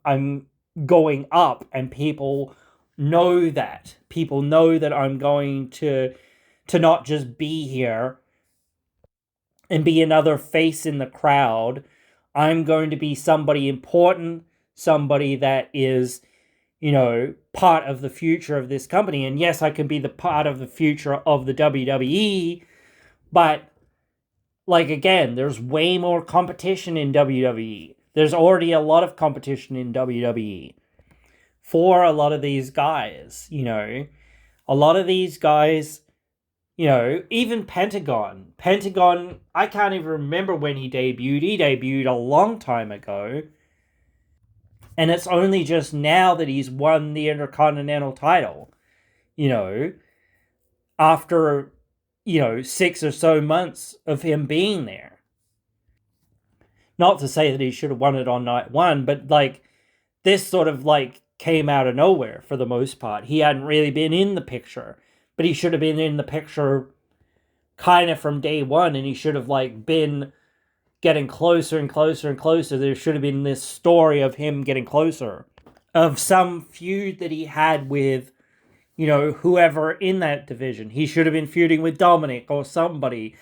S1: going up, and people know that. People know that I'm going to not just be here and be another face in the crowd. I'm going to be somebody important, somebody that is, part of the future of this company. And yes, I can be the part of the future of the WWE, but again, there's way more competition in WWE. There's already a lot of competition in WWE for a lot of these guys, A lot of these guys, even Pentagon. Pentagon, I can't even remember when he debuted. He debuted a long time ago. And it's only just now that he's won the Intercontinental title. After, 6 or so months of him being there. Not to say that he should have won it on night one, but this sort of came out of nowhere for the most part. He hadn't really been in the picture, but he should have been in the picture kind of from day one, and he should have been getting closer and closer and closer. There should have been this story of him getting closer, of some feud that he had with, whoever in that division. He should have been feuding with Dominic or somebody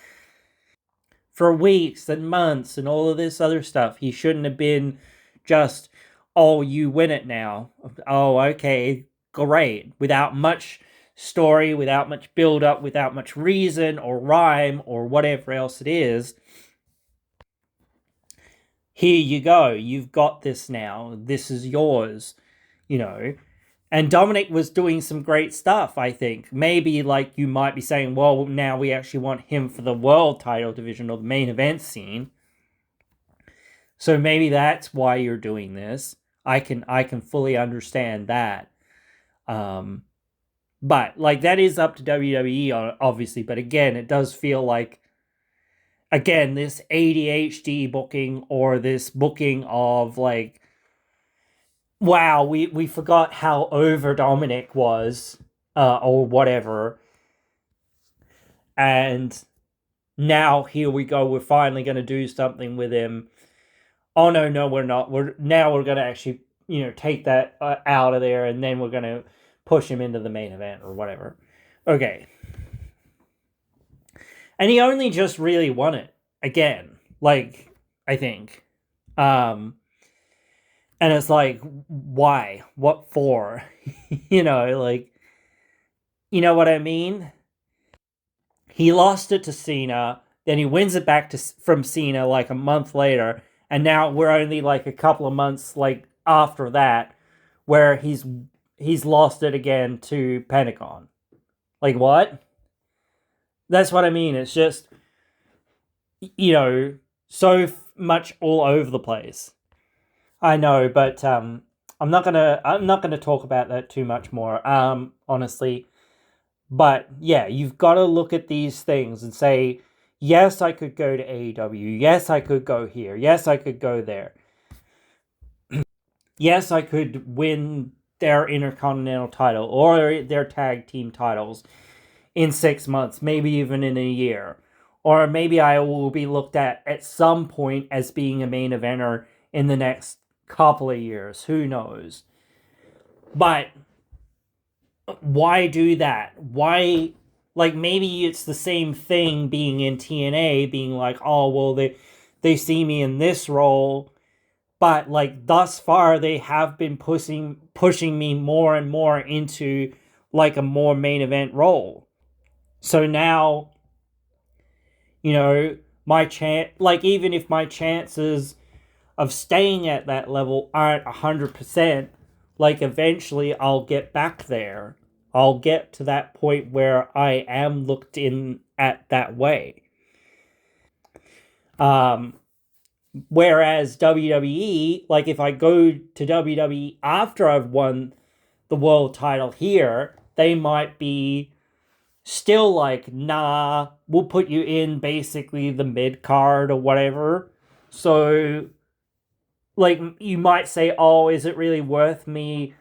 S1: for weeks and months and all of this other stuff. He shouldn't have been just, oh, you win it now. Oh, okay, great. Without much story, without much build-up, without much reason or rhyme or whatever else it is. Here you go. You've got this now. This is yours, And Dominic was doing some great stuff, I think. Maybe, like, you might be saying, well, now we actually want him for the world title division or the main event scene. So maybe that's why you're doing this. I can fully understand that. But, like, that is up to WWE, obviously. But again, it does feel like, again, this ADHD booking or this booking of, like, wow, we forgot how over Dominic was, or whatever. And now here we go, we're finally going to do something with him. Oh, no, we're not. We're going to actually, take that out of there, and then we're going to push him into the main event or whatever. Okay. And he only just really won it again, like, I think. And it's like, why? What for? Like, you know what I mean? He lost it to Cena, then he wins it back from Cena like a month later, and now we're only like a couple of months like after that where he's lost it again to Pentagon. Like, what? That's what I mean. It's just, so much all over the place. I know, but I'm not gonna talk about that too much more. Honestly. But yeah, you've got to look at these things and say, yes, I could go to AEW. Yes, I could go here. Yes, I could go there. Yes, I could win their Intercontinental title or their tag team titles in 6 months, maybe even in a year. Or maybe I will be looked at some point as being a main eventer in the next couple of years. Who knows? But why do that? Why, like, maybe it's the same thing being in TNA, being like, oh, well, they see me in this role, but, like, thus far they have been pushing me more and more into, like, a more main event role. So now, even if my chances of staying at that level aren't 100%, like, eventually I'll get back there. I'll get to that point where I am looked in at that way. Whereas WWE, like, if I go to WWE after I've won the world title here, they might be still like, nah, we'll put you in basically the mid card or whatever. So, like, you might say, oh, is it really worth me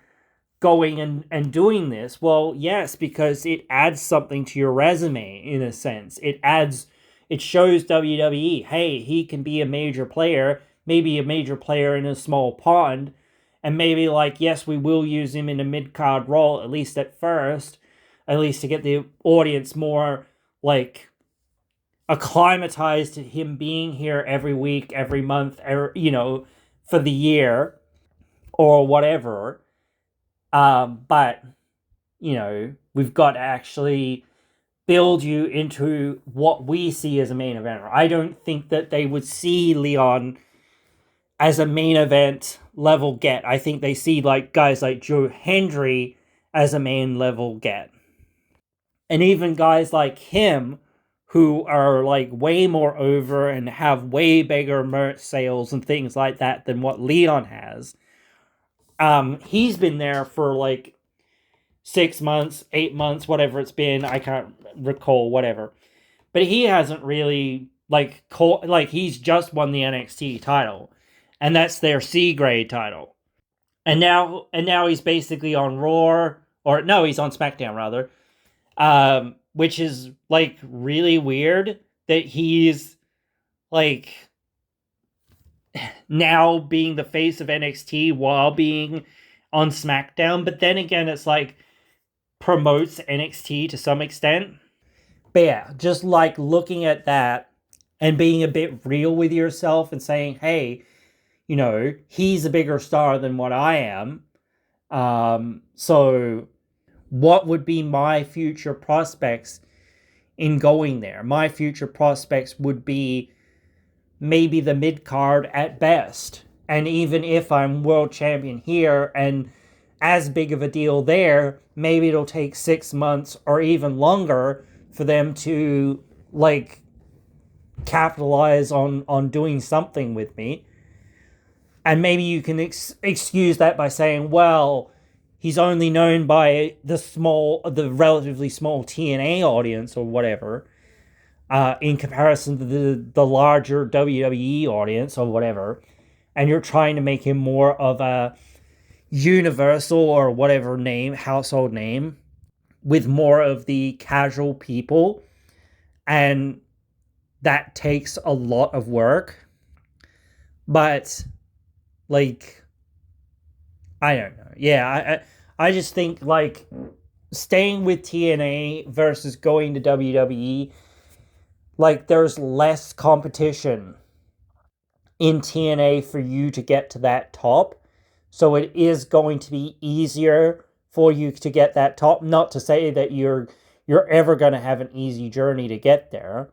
S1: going and doing this? Well, yes, because it adds something to your resume in a sense. It shows WWE, hey, he can be a major player, maybe a major player in a small pond, and maybe, like, yes, we will use him in a mid-card role, at least at first, at least to get the audience more, like, acclimatized to him being here every week, every month, for the year, or whatever. But, we've got to actually build you into what we see as a main eventer. I don't think that they would see Leon as a main event level get. I think they see, like, guys like Joe Hendry as a main level get. And even guys like him, who are, like, way more over and have way bigger merch sales and things like that than what Leon has. He's been there for, like, 6 months, 8 months, whatever it's been. I can't recall, whatever. But he hasn't really, like, he's just won the NXT title. And that's their C grade title. And now he's basically on Raw, or no, he's on SmackDown rather. Which is, like, really weird that he's, like, now being the face of NXT while being on SmackDown. But then again, it's like, promotes NXT to some extent. But yeah, just, like, looking at that and being a bit real with yourself and saying, hey, he's a bigger star than what I am. So what would be my future prospects in going there? My future prospects would be maybe the mid card at best. And even if I'm world champion here and as big of a deal there. Maybe it'll take 6 months or even longer for them to like capitalize on doing something with me. And maybe you can excuse that by saying, well, he's only known by the relatively small TNA audience or whatever, in comparison to the larger WWE audience or whatever. And you're trying to make him more of a universal or whatever household name, with more of the casual people. And that takes a lot of work. But, like, I don't know. Yeah, I just think, like, staying with TNA versus going to WWE, like, there's less competition in TNA for you to get to that top. So it is going to be easier for you to get that top. Not to say that you're ever going to have an easy journey to get there.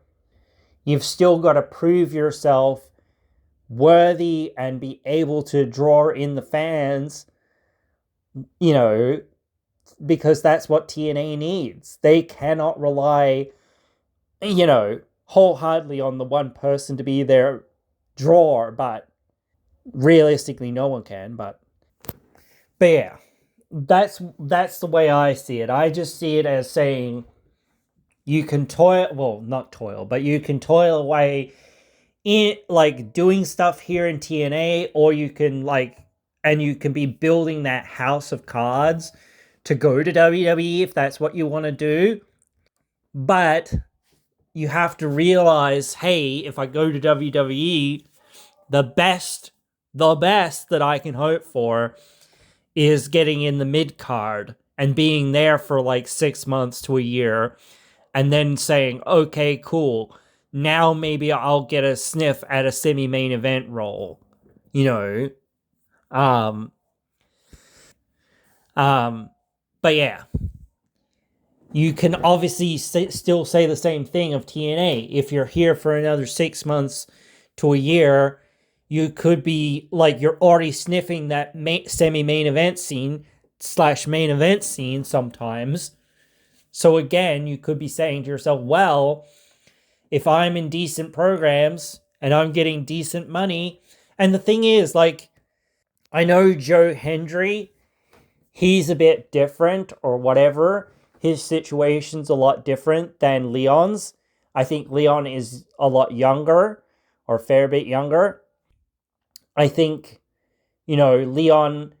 S1: You've still got to prove yourself worthy and be able to draw in the fans, you know, because that's what TNA needs. They cannot rely, wholeheartedly on the one person to be their drawer, but realistically no one can. But yeah, that's the way I see it. I just see it as saying you can not toil, but you can toil away in like doing stuff here in TNA, or you can be building that house of cards to go to WWE if that's what you want to do. But you have to realize, hey, if I go to WWE, the best that I can hope for is getting in the mid card and being there for like 6 months to a year, and then saying, okay, cool, now maybe I'll get a sniff at a semi-main event role, you know. But yeah, you can obviously still say the same thing of TNA. If you're here for another 6 months to a year, you could be like, you're already sniffing that semi-main event scene / main event scene sometimes. So again, you could be saying to yourself, well, if I'm in decent programs and I'm getting decent money, and the thing is, like, I know Joe Hendry, he's a bit different or whatever. His situation's a lot different than Leon's. I think Leon is a lot younger, or a fair bit younger. I think, Leon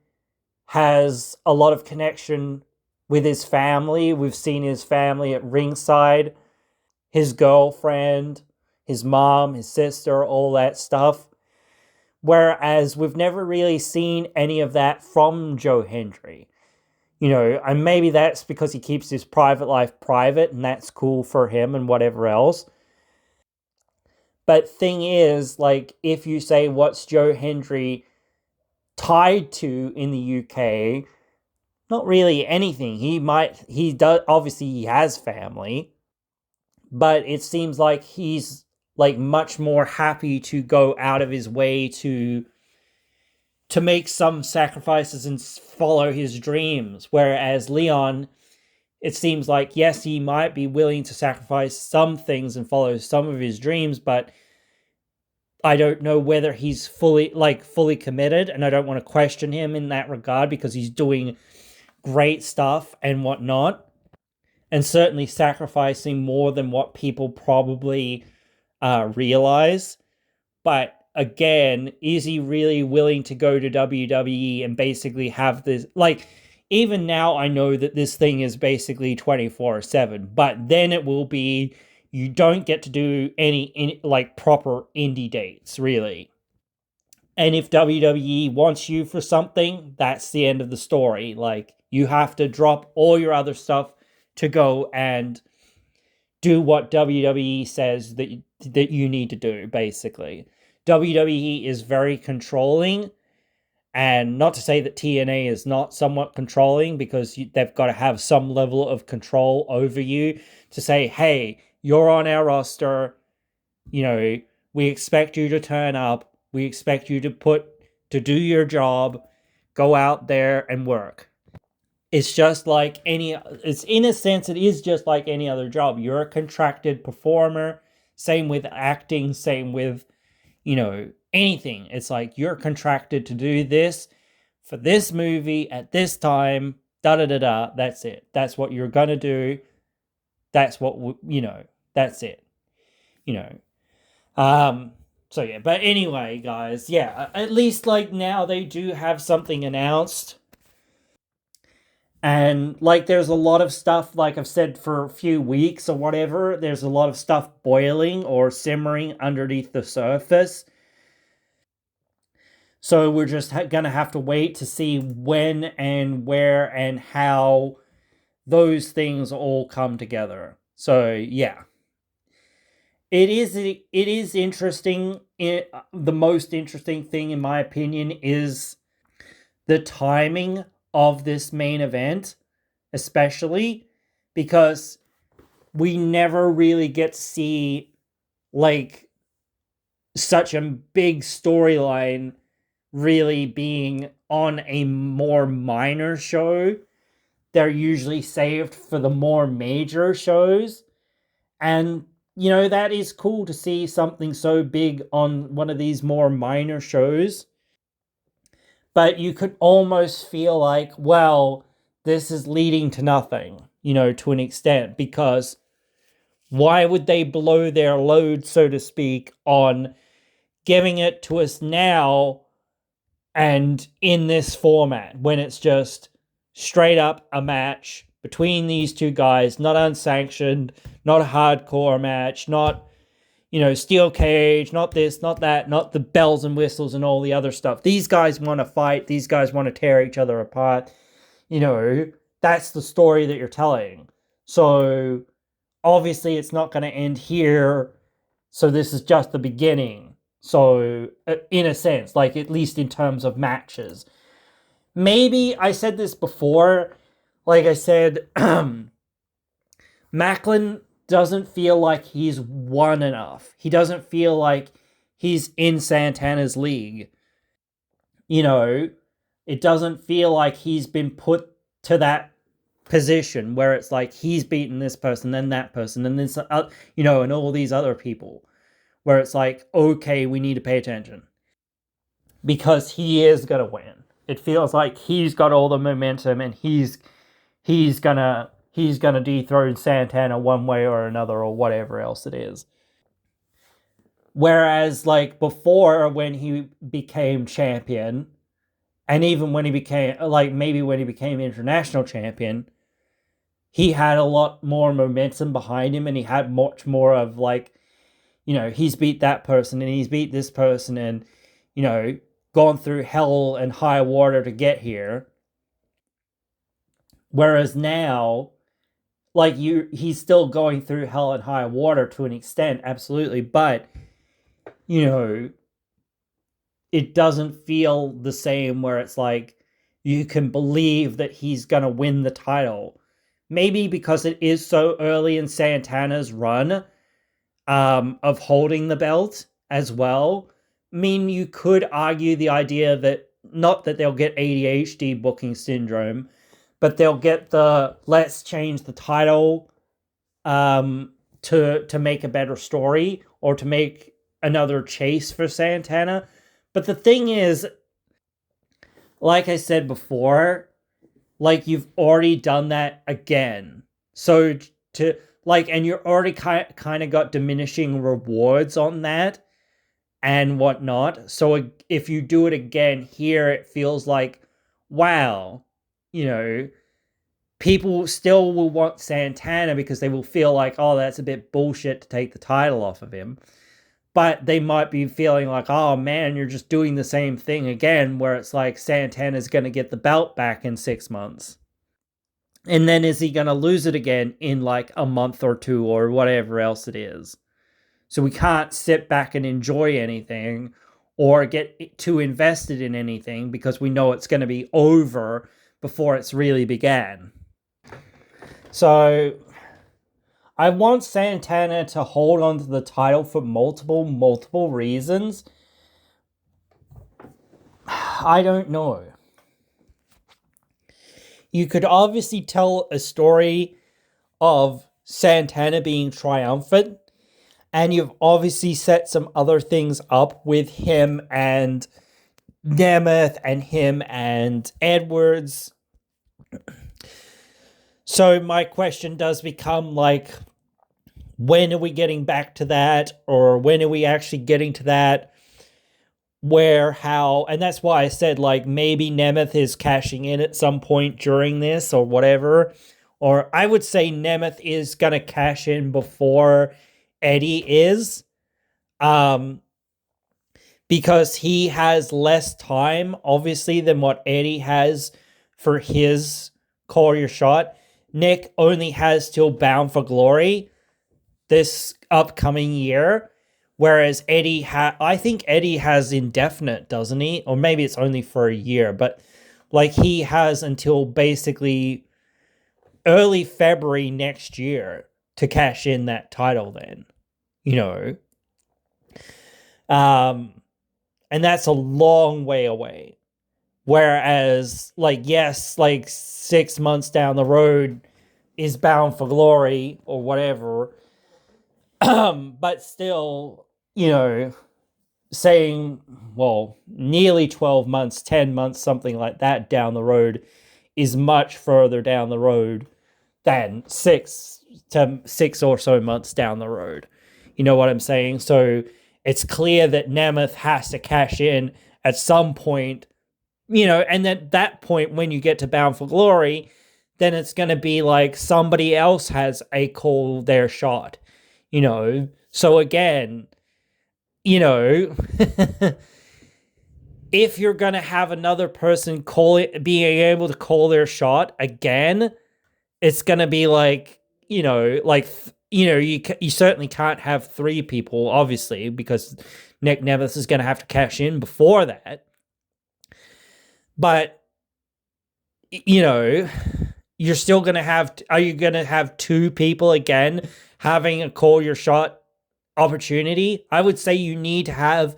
S1: has a lot of connection with his family. We've seen his family at ringside, his girlfriend, his mom, his sister, all that stuff. Whereas we've never really seen any of that from Joe Hendry. And maybe that's because he keeps his private life private, and that's cool for him and whatever else. But thing is, like, if you say, what's Joe Hendry tied to in the UK? Not really anything. He does, obviously he has family, but it seems like he's like much more happy to go out of his way to make some sacrifices and follow his dreams. Whereas Leon, it seems like, yes, he might be willing to sacrifice some things and follow some of his dreams, but I don't know whether he's fully committed, and I don't want to question him in that regard because he's doing great stuff and whatnot, and certainly sacrificing more than what people probably realize. But again, is he really willing to go to WWE and basically have this, like, even now I know that this thing is basically 24/7, but then it will be, you don't get to do any proper indie dates, really. And if WWE wants you for something, that's the end of the story. Like, you have to drop all your other stuff to go and do what WWE says that you need to do, basically. WWE is very controlling, and not to say that TNA is not somewhat controlling, because they've got to have some level of control over you to say, hey, you're on our roster, we expect you to turn up, we expect you to do your job, go out there and work. It's just like it's in a sense, it is just like any other job. You're a contracted performer. Same with acting, same with, anything. It's like you're contracted to do this for this movie at this time, da da da da. That's it. That's what you're gonna do. That's what, that's it. You know. So yeah, but anyway, guys, yeah, at least like now they do have something announced. And like there's a lot of stuff, like I've said, for a few weeks or whatever, there's a lot of stuff boiling or simmering underneath the surface. So we're just gonna have to wait to see when and where and how those things all come together. So yeah, it is interesting. The most interesting thing, in my opinion, is the timing of this main event, especially because we never really get to see like such a big storyline really being on a more minor show. They're usually saved for the more major shows. And, that is cool to see something so big on one of these more minor shows. But you could almost feel like, well, this is leading to nothing, to an extent, because why would they blow their load, so to speak, on giving it to us now and in this format when it's just straight up a match between these two guys, not unsanctioned, not a hardcore match, not, steel cage, not this, not that, not the bells and whistles and all the other stuff. These guys want to fight. These guys want to tear each other apart. That's the story that you're telling. So obviously it's not going to end here. So this is just the beginning. So in a sense, like at least in terms of matches. Maybe I said this before. Like I said, Macklin doesn't feel like he's won enough. He doesn't feel like he's in Santana's league. It doesn't feel like he's been put to that position where it's like he's beaten this person, then that person, and this, and all these other people. Where it's like, okay, we need to pay attention. Because he is going to win. It feels like he's got all the momentum and he's gonna dethrone Santana one way or another or whatever else it is. Whereas like before, when he became champion, and even when he became maybe when he became international champion, he had a lot more momentum behind him, and he had much more of like, he's beat that person and he's beat this person and, gone through hell and high water to get here. Whereas now, he's still going through hell and high water to an extent, absolutely, but, it doesn't feel the same where it's like you can believe that he's going to win the title. Maybe because it is so early in Santana's run of holding the belt as well. I mean, you could argue the idea that not that they'll get ADHD booking syndrome, but they'll get the let's change the title to make a better story or to make another chase for Santana. But the thing is, like I said before, like you've already done that again. So and you're already kind of got diminishing rewards on that and whatnot. So if you do it again here, it feels like, wow, people still will want Santana because they will feel like, oh, that's a bit bullshit to take the title off of him. But they might be feeling like, oh man, you're just doing the same thing again, where it's like Santana's going to get the belt back in 6 months. And then is he going to lose it again in like a month or two or whatever else it is? So we can't sit back and enjoy anything or get too invested in anything because we know it's going to be over before it's really began. So I want Santana to hold on to the title for multiple reasons. I don't know. you could obviously tell a story of Santana being triumphant, and you've obviously set some other things up with him and Nemeth and him and Edwards. So my question does become, like, when are we getting back to that? Or when are we actually getting to that? Where, how, and that's why I said, like, maybe Nemeth is cashing in at some point during this or whatever. Or I would say Nemeth is going to cash in before Eddie is. Because he has less time, obviously, than what Eddie has for his Call Your Shot. Nick only has till Bound for Glory this upcoming year, whereas Eddie I think Eddie has indefinite, doesn't he? Or maybe it's only for a year, but like he has until basically early February next year to cash in that title then, you know. And that's a long way away. Whereas, like, yes, like 6 months down the road is Bound for Glory or whatever. But still, you know, saying, well, nearly 12 months, 10 months, something like that down the road is much further down the road than 6 or so months down the road. You know what I'm saying? So it's clear that Nemeth has to cash in at some point, you know, and at that point, when you get to Bound for Glory, then it's going to be like somebody else has a Call Their Shot, you know. So again, you know, if you're going to have another person being able to call their shot again, it's going to be like, you know, like, you know, you certainly can't have 3 people, obviously, because Nick Nemeth is going to have to cash in before that. But, you know, you're still going to have, are you going to have 2 people again having a Call Your Shot opportunity? I would say you need to have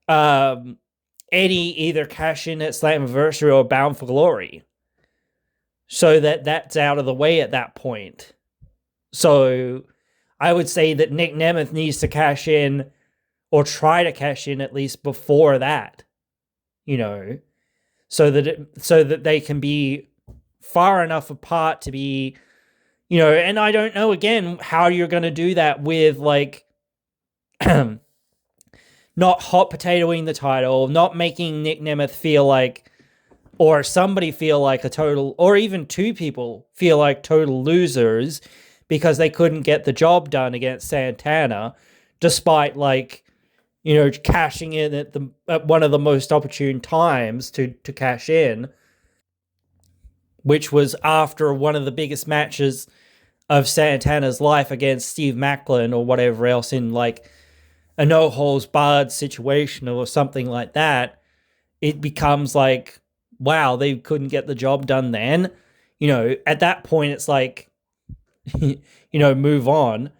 S1: Eddie either cash in at Slammiversary or Bound for Glory, so that that's out of the way at that point. So I would say that Nick Nemeth needs to cash in, or try to cash in at least before that, you know, so that they can be far enough apart to be, you know. And I don't know, again, how you're going to do that with, like, not hot potatoing the title, not making Nick Nemeth feel like, or somebody feel like a total, or even 2 people feel like total losers because they couldn't get the job done against Santana, despite, like, you know, cashing in at one of the most opportune times to cash in, which was after one of the biggest matches of Santana's life against Steve Macklin or whatever else, in like a no holds barred situation or something like that. It becomes like, wow, they couldn't get the job done then. You know, at that point, it's like, you know, move on,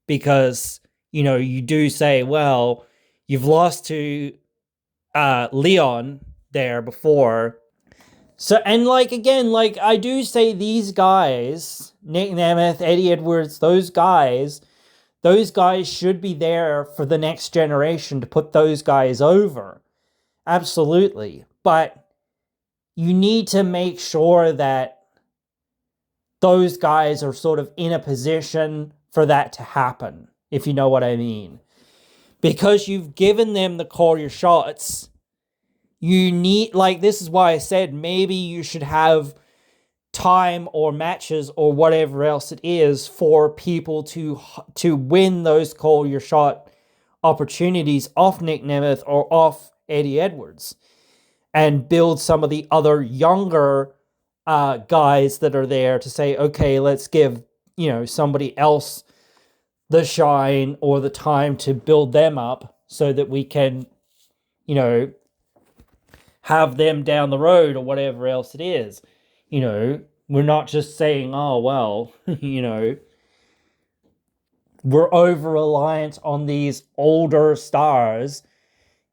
S1: because, you know, you do say, well, you've lost to Leon there before. So, and like, again, like, I do say these guys, Nick Nemeth, Eddie Edwards, those guys should be there for the next generation to put those guys over. Absolutely. But you need to make sure that those guys are sort of in a position for that to happen, if you know what I mean. Because you've given them the Call Your Shots, you need, like, this is why I said maybe you should have time or matches or whatever else it is for people to win those Call Your Shot opportunities off Nick Nemeth or off Eddie Edwards, and build some of the other younger guys that are there to say, okay, let's give, you know, somebody else the shine or the time to build them up so that we can, you know, have them down the road or whatever else it is. You know, we're not just saying, oh, well, you know, we're over-reliant on these older stars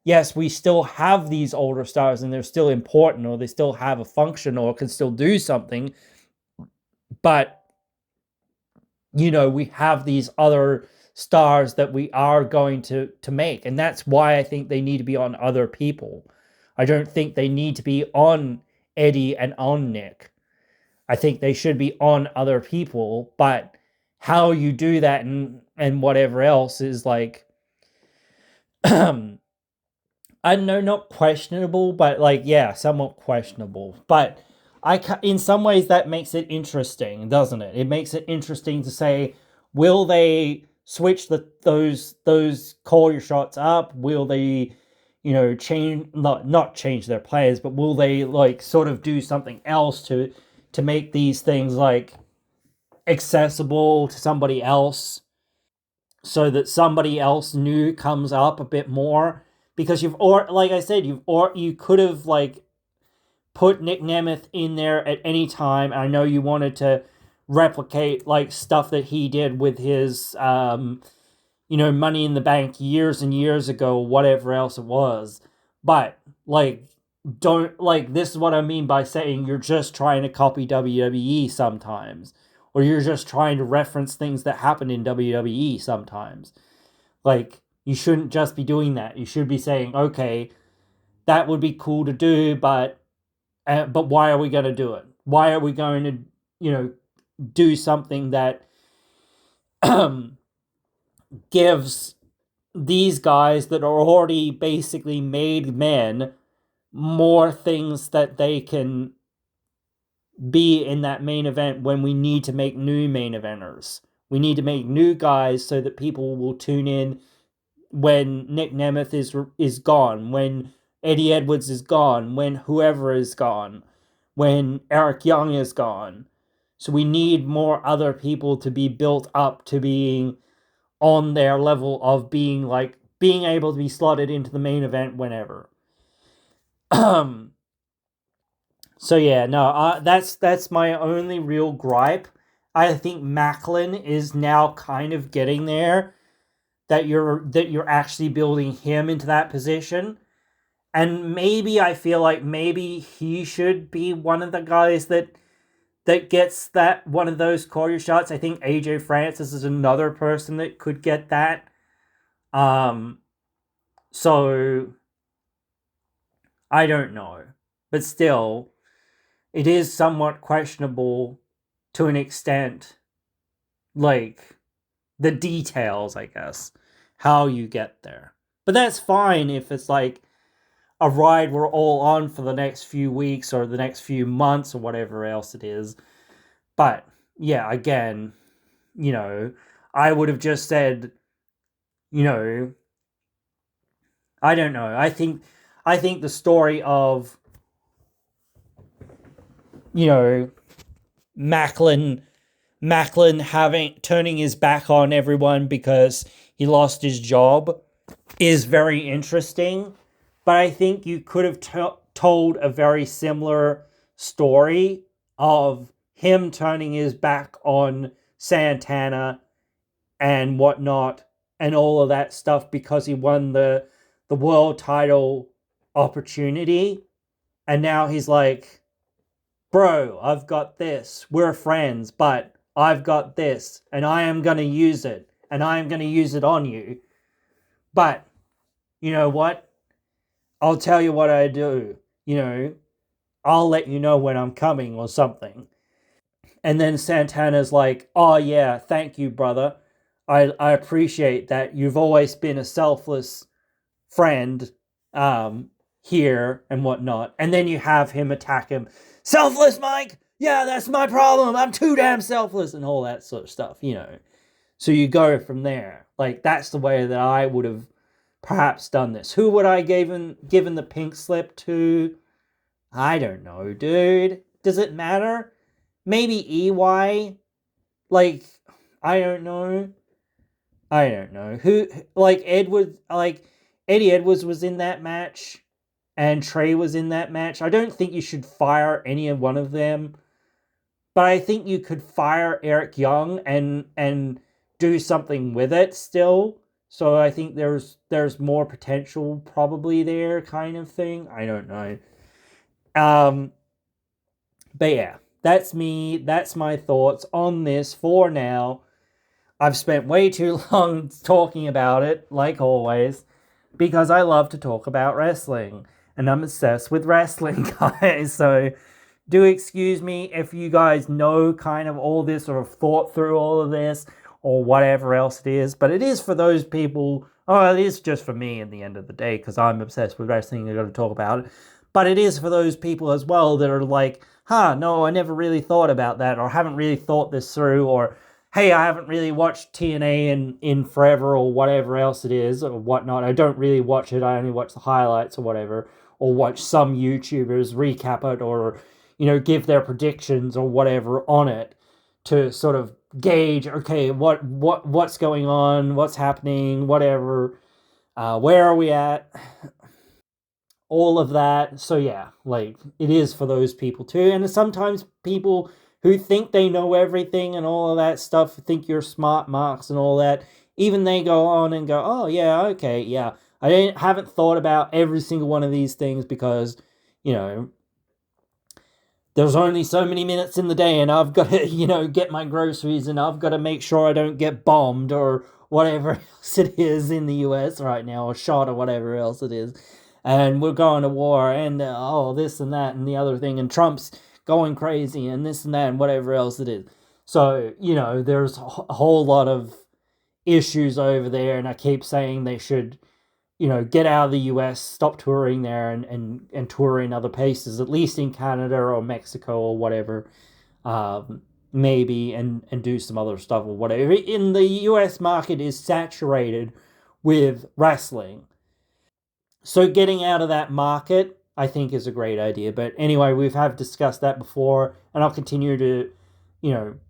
S1: yes, we still have these older stars and they're still important, or they still have a function or can still do something, but we have these other stars that we are going to make, and that's why I think they need to be on other people. I don't think they need to be on Eddie and on Nick. I think they should be on other people, but how you do that and whatever else is like I don't know, not questionable, but like, yeah, somewhat questionable. But in some ways, that makes it interesting, doesn't it? It makes it interesting to say, will they switch those call your shots up? Will they, change, not change their players, but will they like sort of do something else to make these things like accessible to somebody else, so that somebody else new comes up a bit more? Because like I said, you could have like put Nick Nemeth in there at any time. I know you wanted to replicate like stuff that he did with his Money in the Bank years and years ago, whatever else it was. But like, don't, like, this is what I mean by saying you're just trying to copy WWE sometimes, or you're just trying to reference things that happen in WWE sometimes. Like, you shouldn't just be doing that. You should be saying, okay, that would be cool to do, but why are we going to do it? Why are we going to, do something that gives these guys that are already basically made men more things that they can be in that main event, when we need to make new main eventers? We need to make new guys so that people will tune in when Nick Nemeth is gone, when Eddie Edwards is gone, when whoever is gone, when Eric Young is gone. So we need more other people to be built up to being on their level of being able to be slotted into the main event whenever. So yeah, no, that's my only real gripe. I think Macklin is now kind of getting there, that you're actually building him into that position. And maybe I feel like maybe he should be one of the guys that gets that one of those corner shots. I think AJ Francis is another person that could get that. So I don't know. But still, it is somewhat questionable to an extent, like the details, I guess, how you get there. But that's fine if it's like a ride we're all on for the next few weeks or the next few months or whatever else it is. But yeah, again, I would have just said, I don't know. I think the story of, Macklin turning his back on everyone because he lost his job is very interesting. But I think you could have told a very similar story of him turning his back on Santana and whatnot and all of that stuff because he won the world title opportunity. And now he's like, bro, I've got this. We're friends, but I've got this and I am going to use it, and I am going to use it on you. But you know what? I'll tell you what I do. I'll let you know when I'm coming or something. And then Santana's like, oh yeah, thank you, brother. I appreciate that. You've always been a selfless friend here and whatnot. And then you have him attack him. Selfless, Mike? Yeah, that's my problem. I'm too damn selfless and all that sort of stuff, So you go from there. Like, that's the way that I would have perhaps done this. Who would I given the pink slip to? I don't know, dude. Does it matter? Maybe EY? Like, I don't know. Who, like, Eddie Edwards was in that match, and Trey was in that match. I don't think you should fire any of one of them, but I think you could fire Eric Young and do something with it still, So I think there's more potential probably there, kind of thing. I don't know. Um, but yeah, that's me. That's my thoughts on this for now. I've spent way too long talking about it, like always, because I love to talk about wrestling. And I'm obsessed with wrestling, guys. So do excuse me if you guys know kind of all this or have thought through all of this or whatever else it is. But it is for those people. Oh, it is just for me in the end of the day because I'm obsessed with wrestling and I've got to talk about it. But it is for those people as well that are like, no, I never really thought about that, or haven't really thought this through, or hey, I haven't really watched TNA in forever, or whatever else it is, or whatnot. I don't really watch it. I only watch the highlights or whatever, or watch some YouTubers recap it, or give their predictions or whatever on it to sort of gauge, okay, what's going on, what's happening, whatever, where are we at, all of that. So yeah, like it is for those people too. And sometimes people who think they know everything and all of that stuff, think you're smart marks and all that, even they go on and go, oh yeah, okay, yeah. Haven't thought about every single one of these things because, you know, there's only so many minutes in the day and I've got to, get my groceries and I've got to make sure I don't get bombed or whatever else it is in the US right now, or shot or whatever else it is. And we're going to war and this and that and the other thing. And Trump's going crazy and this and that and whatever else it is. So, there's a whole lot of issues over there. And I keep saying they should get out of the US, stop touring there and tour in other places, at least in Canada or Mexico or whatever, maybe, and do some other stuff or whatever. In the US market is saturated with wrestling. So getting out of that market, I think, is a great idea. But anyway, have discussed that before, and I'll continue to,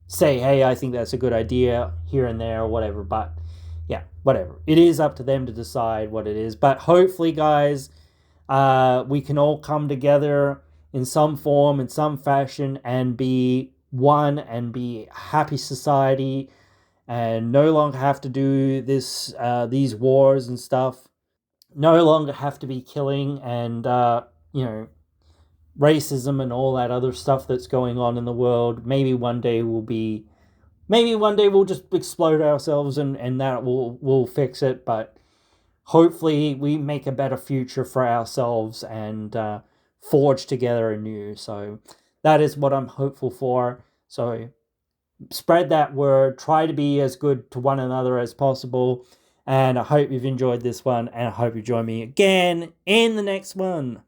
S1: say, hey, I think that's a good idea here and there or whatever. But yeah, whatever. It is up to them to decide what it is. But hopefully, guys, we can all come together in some form, in some fashion, and be one and be a happy society, and no longer have to do these wars and stuff. No longer have to be killing and racism and all that other stuff that's going on in the world. Maybe one day we'll just explode ourselves and that will fix it. But hopefully we make a better future for ourselves and forge together anew. So that is what I'm hopeful for. So spread that word. Try to be as good to one another as possible. And I hope you've enjoyed this one, and I hope you join me again in the next one.